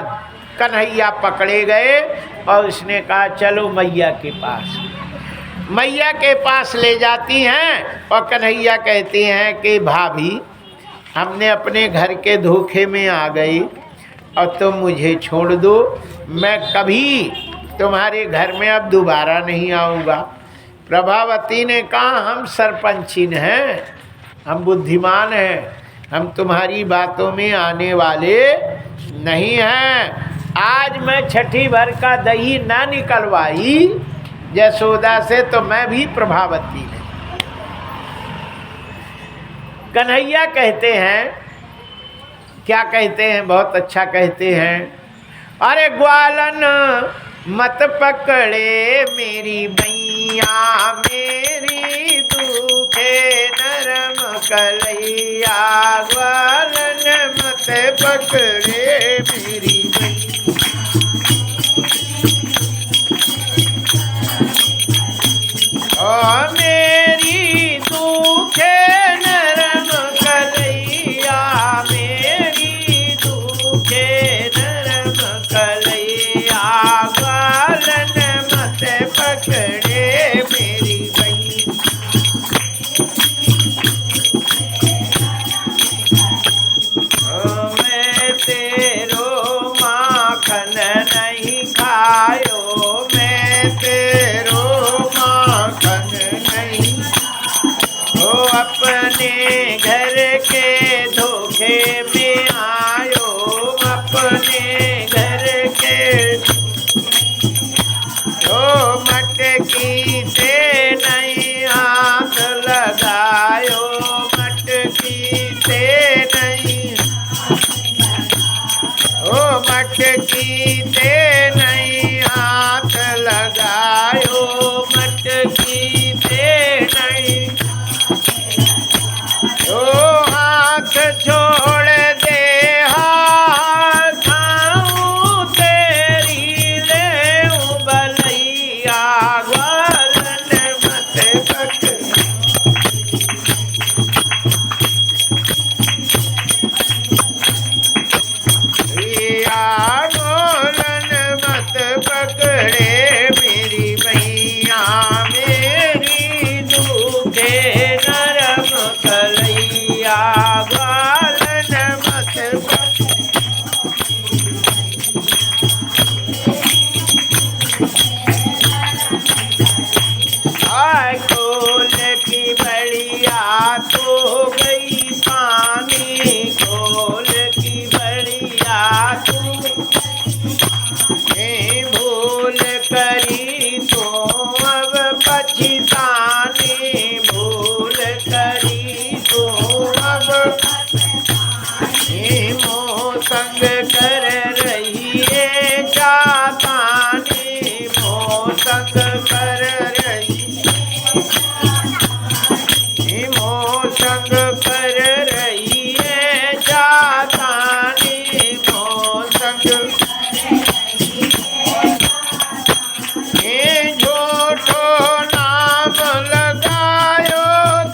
कन्हैया पकड़े गए, और उसने कहा चलो मैया के पास। मैया के पास ले जाती हैं, और कन्हैया कहते हैं कि भाभी हमने अपने घर के धोखे में आ गई और तुम मुझे छोड़ दो, मैं कभी तुम्हारे घर में अब दोबारा नहीं आऊँगा। प्रभावती ने कहा हम सरपंचिन हैं, हम बुद्धिमान हैं, हम तुम्हारी बातों में आने वाले नहीं हैं। आज मैं छठी भर का दही ना निकलवाई यशोदा से तो मैं भी प्रभावती नहीं। कन्हैया कहते हैं, क्या कहते हैं, बहुत अच्छा कहते हैं, अरे ग्वालन मत पकड़े मेरी मैया, मेरी दुखे नरम कलैया, ग्वालन मत पकड़े मेरी मैया। ओ मेरी दुखे नरम कलैया, मेरी दुखे नरम कलैया, ग्वालन मत पकड़े मेरी मैया। ओ मैं तेरो माखन नहीं खायो, मैं तेरो माखन नहीं, ओ अपने घर के धोखे में आयो, अपने घर के ओ मटकी से नहीं हाथ लगायो, मटकी से नहीं, ओ मटकी से नहीं हाथ लगायो, मटकी से नहीं, ओ हाथ छोड़ दे हाथ तेरी ले बलैया, ग्वालन मत पकड़। ग्वालन मत पकड़े मेरी मैया, मेरी दुखे नरम कलैया, ग्वालन मत पकड़े। आय खोल की बड़िया तो गई पानी, खोल की बड़िया तू भूल करी तो अब पछतानी, भूल करी तो अब मोह संग कर रही है जातानी, मोह संग कर रही, मोह संग कर रही है जातानी, मोह संग झूठो नाम लगायो,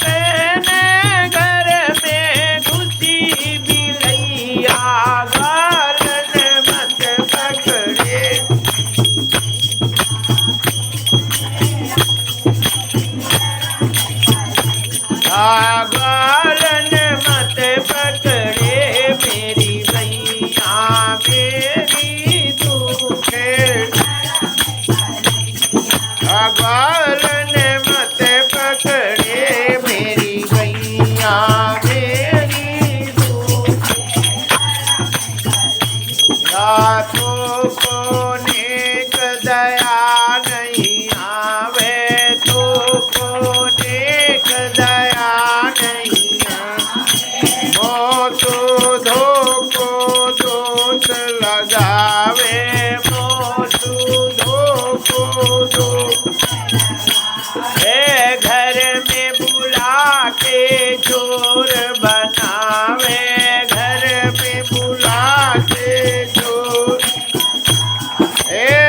तेने घर में घुसी बिलैया, ग्वालन मत पकड़े। ग्वालन मत पकड़े मेरी मैया, मेरी दुखे, ग्वालन मत पकड़े मेरी मैया, मेरी दुखे। रातों को मोसुधो को दोष लगावे, मोसुधो को दोष घर में बुला के चोर बनावे, घर में बुला के चोर।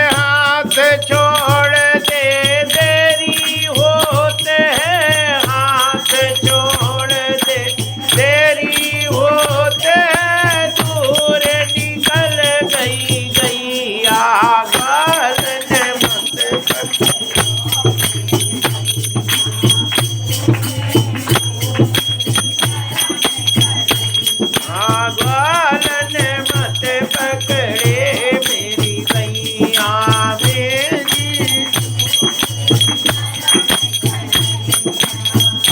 हाथ छोड़ दे देरी होते हैं, हाथ छोड़ दे देरी होते हैं, दूर निकल गई गैया गालन मत ग्वालन मत पकड़े मेरी गैया मेरी।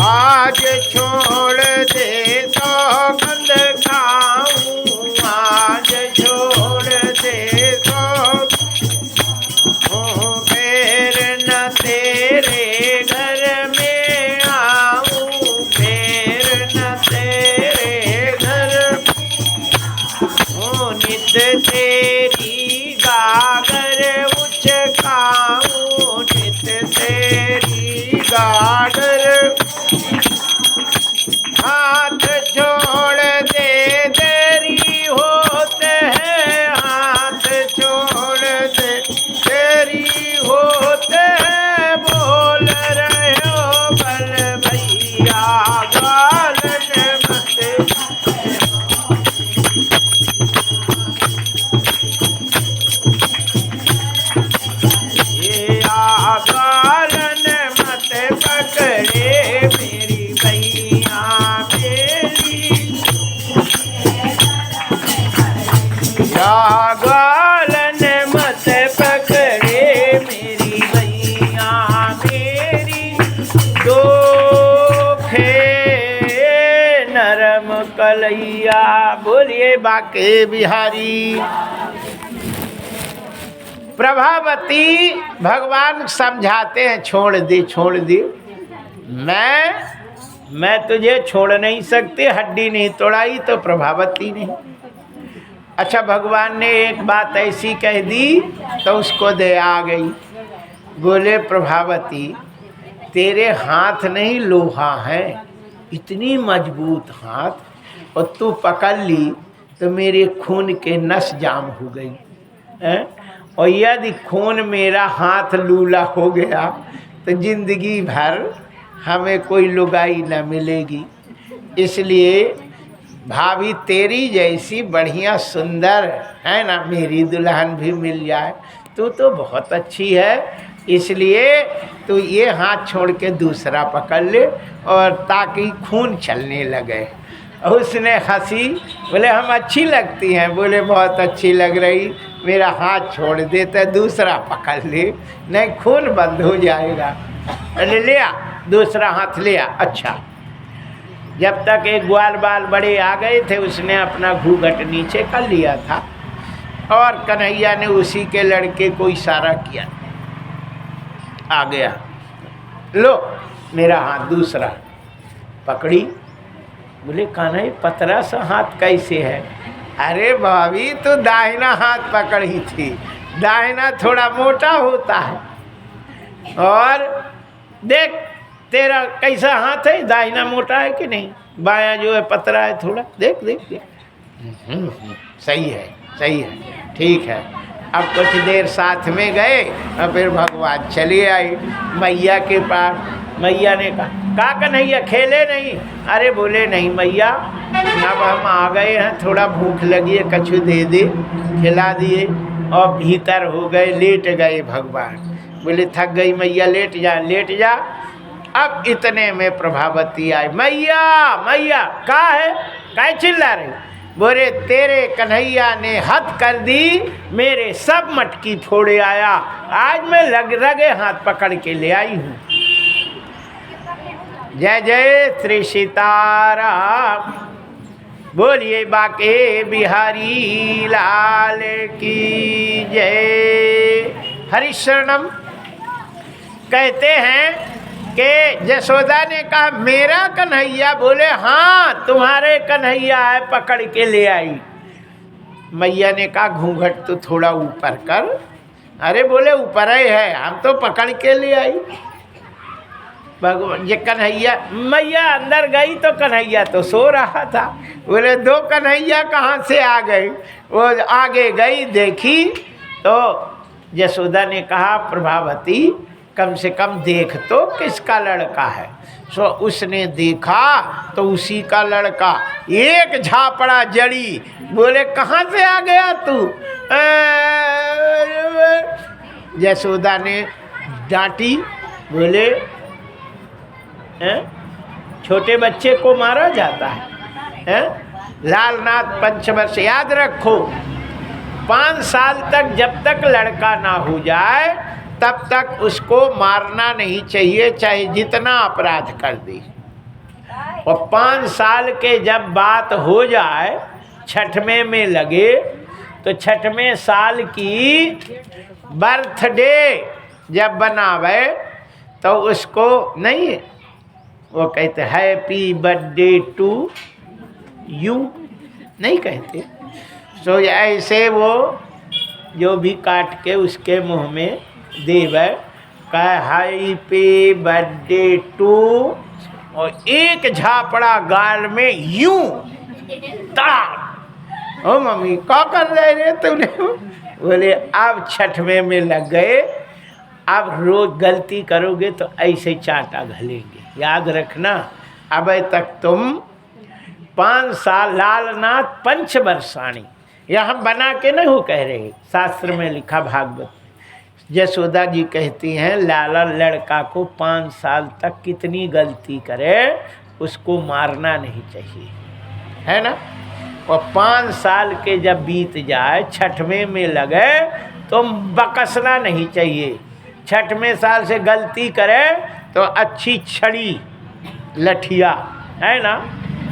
आज छोड़ दे तो गंद खाऊं, आज छोड़ दे तो फिर न तेरे घर में आऊं, फिर न तेरे घर नित तेरी गागर उचकाऊं, नित तेरी गागर। हाथ छोड़ दे देरी होते हैं, हाथ छोड़ दे देरी होते हैं, बोल रहे हो बल भैया गालन मत। ये गालन मत पकड़े मेरी भैया मेरी। या गालन मत पकड़े मेरी भैया मेरी। दोखे नरम कलैया, बोलिए बाके बिहारी। प्रभावती भगवान समझाते हैं, छोड़ दे छोड़ दे, मैं तुझे छोड़ नहीं सकती, हड्डी नहीं तोड़ाई तो प्रभावती नहीं। अच्छा, भगवान ने एक बात ऐसी कह दी तो उसको दया आ गई। बोले प्रभावती तेरे हाथ नहीं लोहा है, इतनी मजबूत हाथ, और तू पकड़ ली तो मेरे खून के नस जाम हो गई है? और यदि खून मेरा हाथ लूला हो गया तो जिंदगी भर हमें कोई लुगाई न मिलेगी। इसलिए भाभी तेरी जैसी बढ़िया सुंदर है ना, मेरी दुल्हन भी मिल जाए। तू तो बहुत अच्छी है, इसलिए तू ये हाथ छोड़ के दूसरा पकड़ ले, और ताकि खून चलने लगे। उसने हंसी, बोले हम अच्छी लगती हैं। बोले बहुत अच्छी लग रही, मेरा हाथ छोड़ दे तो दूसरा पकड़ ले, नहीं खून बंद हो जाएगा। अरे लिया, दूसरा हाथ लिया। अच्छा, जब तक एक ग्वाल बाल बड़े आ गए थे, उसने अपना घूंघट नीचे कर लिया था, और कन्हैया ने उसी के लड़के को इशारा किया, आ गया, लो मेरा हाथ दूसरा पकड़ी। बोले कान्हा पतरा सा हाथ कैसे है? अरे भाभी तो दाहिना हाथ पकड़ी थी, दाहिना थोड़ा मोटा होता है, और देख तेरा कैसा हाथ है, दाहिना मोटा है कि नहीं, बायां जो है पतरा है थोड़ा, देख देख देख। सही है सही है, ठीक है। अब कुछ देर साथ में गए और फिर भगवान चली आई मैया के पास। मैया ने कहा कन्हैया खेले नहीं? अरे बोले नहीं मैया, अब हम आ गए हैं, थोड़ा भूख लगी है, कछु दे दे, खिला दिए, और भीतर हो गए, लेट गए भगवान। बोले थक गई मैया, लेट जा लेट जा। अब इतने में प्रभावती आई, मैया मैया का है, काय चिल्ला रही? बोले तेरे कन्हैया ने हद कर दी, मेरे सब मटकी फोड़े आया, आज मैं लगे हाथ पकड़ के ले आई हूँ। जय जय श्री सीताराम, बोलिए बाके बिहारी लाल की जय। हरिशरणम कहते हैं कि जसोदा ने कहा मेरा कन्हैया? बोले हाँ तुम्हारे कन्हैया है, पकड़ के ले आई। मैया ने कहा घूंघट तो थोड़ा ऊपर कर। अरे बोले ऊपर ही है, हम तो पकड़ के ले आई। भगवान ये कन्हैया, मैया अंदर गई तो कन्हैया तो सो रहा था। बोले दो कन्हैया कहाँ से आ गई? वो आगे गई, देखी तो यशोदा ने कहा प्रभावती कम से कम देख तो किसका लड़का है। सो उसने देखा तो उसी का लड़का, एक झापड़ा जड़ी। बोले कहाँ से आ गया तू? यशोदा ने डांटी। बोले छोटे बच्चे को मारा जाता है? लालनाथ पंचवर्ष याद रखो, 5 साल तक जब तक लड़का ना हो जाए तब तक उसको मारना नहीं चाहिए, चाहे जितना अपराध कर दे। और 5 साल के जब बात हो जाए, छठवें में लगे, तो छठवें साल की बर्थडे जब बनावे तो उसको नहीं, वो कहते हैप्पी बर्थडे टू यू नहीं कहते। सो ऐसे वो जो भी काट के उसके मुंह में देवे, कहे हैप्पी बर्थडे टू, और एक झापड़ा गाल में यूं तड़ा। ओ मम्मी क्या कर रहे रे तूने? बोले अब छठवें में लग गए, अब रोज गलती करोगे तो ऐसे चाटा घलेंगे। याद रखना, अब तक तुम 5 साल लालनाथ पंचवर्षाणी, यह हम बना के नहीं हो कह रहे, शास्त्र में लिखा भागवत। यशोदा जी कहती हैं लाला लड़का को 5 साल तक कितनी गलती करे उसको मारना नहीं चाहिए, है ना। और 5 साल के जब बीत जाए, छठवें में लगे तो बकसना नहीं चाहिए। छठवें साल से गलती करे तो अच्छी छड़ी लठिया है ना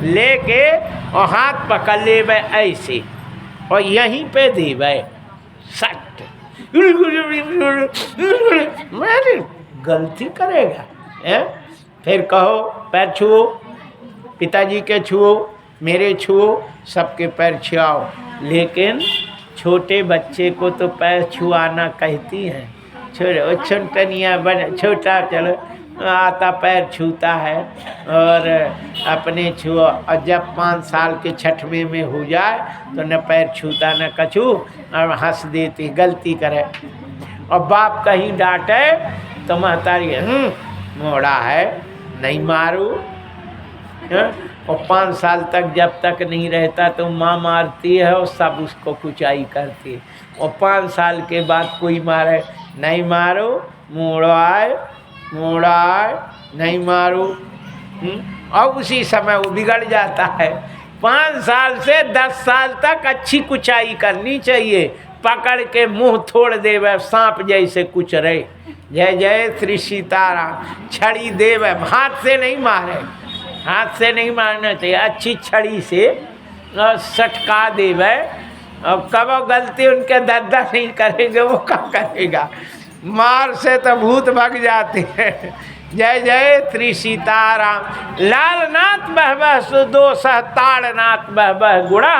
लेके और हाथ पकड़ ले ऐसे और यहीं पे दे सट, गलती करेगा है? फिर कहो पैर छुओ, पिताजी के छुओ, मेरे छुओ, सबके पैर छुआओ। लेकिन छोटे बच्चे को तो पैर छुआना कहती हैं। छोटनिया बन छोटा चलो आता पैर छूता है और अपने छुओ, और जब 5 साल के छठवें में हो जाए तो न पैर छूता न कछू, और हंस देती गलती करे। और बाप कहीं डांटे तो महतारी मोड़ा है नहीं मारू। और 5 साल तक जब तक नहीं रहता तो माँ मारती है और सब उसको कुचाई करती है। और 5 साल के बाद कोई मारे नहीं मारो, मोड़ाए नहीं मारो, और उसी समय वो बिगड़ जाता है। 5 साल से 10 साल तक अच्छी कुचाई करनी चाहिए, पकड़ के मुंह थोड़ देवे सांप जैसे कुछ रहे। जय जय श्री सीताराम। छड़ी देवे, हाथ से नहीं मारे, हाथ से नहीं मारना चाहिए, अच्छी छड़ी से सटका देवे। और कब गलती उनके दादा नहीं करेंगे वो क्या करेगा? मार से तो भूत भाग जाते हैं। जय जय श्री सीताराम। लालनाथ बहबह सुदोष ताड़नाथ बहबह गुणा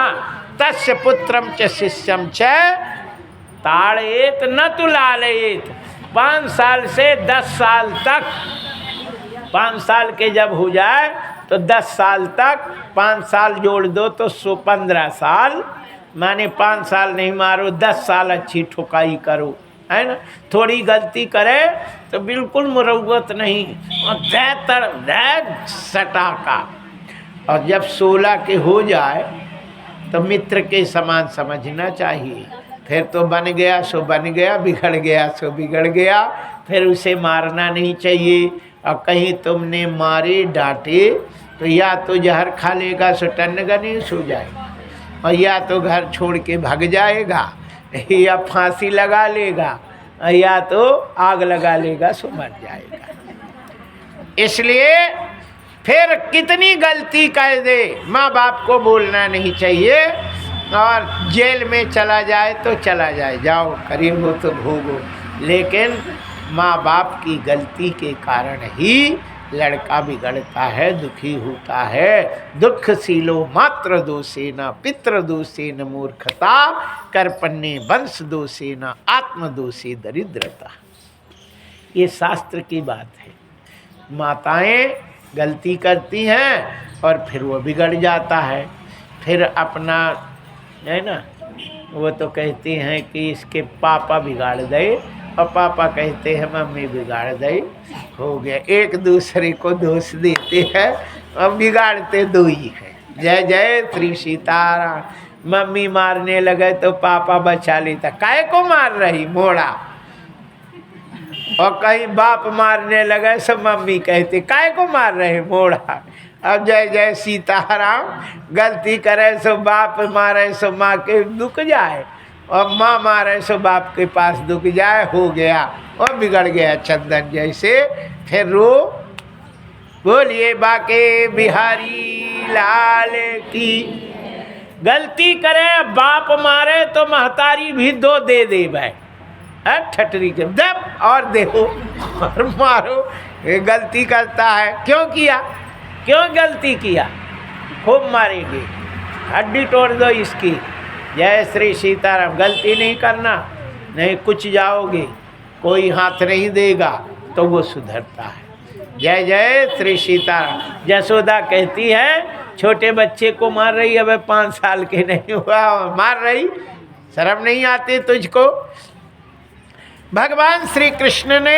तस्य पुत्रम च शिष्यम च ताड़ेत न तु लालयेत। 5 साल से 10 साल तक, 5 साल के जब हो जाए तो 10 साल तक, 5 साल जोड़ दो तो 15 साल, माने 5 साल नहीं मारो, 10 साल अच्छी ठुकाई करो, है ना। थोड़ी गलती करे तो बिल्कुल मुरव्वत नहीं, और सटाका। और जब 16 के हो जाए तो मित्र के समान समझना चाहिए। फिर तो बन गया सो बन गया, बिगड़ गया सो बिगड़ गया, फिर उसे मारना नहीं चाहिए। और कहीं तुमने मारे डांटे तो या तो जहर खा लेगा सो टन्नगनीस हो जाएगा, और या तो घर छोड़ के भाग जाएगा, या फांसी लगा लेगा, या तो आग लगा लेगा सो मर जाएगा। इसलिए फिर कितनी गलती कर दे, माँ बाप को बोलना नहीं चाहिए। और जेल में चला जाए तो चला जाए, जाओ करीब हो तो भोगो, लेकिन माँ बाप की गलती के कारण ही लड़का बिगड़ता है, दुखी होता है। दुखशीलो मात्र दोषेन पितृ दोषेन मूर्खता कर्पण्ये वंश दोषेन आत्मदोषे दरिद्रता। ये शास्त्र की बात है। माताएं गलती करती हैं और फिर वो बिगड़ जाता है, फिर अपना है ना, वो तो कहती हैं कि इसके पापा बिगाड़ दे और पापा कहते हैं मम्मी बिगाड़ दे, हो गया। एक दूसरे को दोष देते हैं और बिगाड़ते दो ही हैं। जय जय श्री सीताराम। मम्मी मारने लगे तो पापा बचा लेता, काहे को मार रही मोड़ा। और कहीं बाप मारने लगे सब मम्मी कहते काहे को मार रहे मोड़ा। अब जय जय सीताराम, गलती करे सो बाप मारे सो माँ के दुख जाए, और माँ मारे सो बाप के पास दुख जाए, हो गया और बिगड़ गया चंदन जैसे। फिर रो बोलिए बाके बिहारी लाल की। गलती करे बाप मारे तो महतारी भी दो दे दे भाई, ठटरी के दब और देखो और मारो। ये गलती करता है, क्यों किया, क्यों गलती किया, खूब मारेंगे, हड्डी तोड़ दो इसकी। जय श्री सीताराम। गलती नहीं करना, नहीं कुछ जाओगे, कोई हाथ नहीं देगा तो वो सुधरता है। जय जय श्री सीताराम। यशोदा कहती है छोटे बच्चे को मार रही, अब 5 साल के नहीं हुआ मार रही, शर्म नहीं आती तुझको। भगवान श्री कृष्ण ने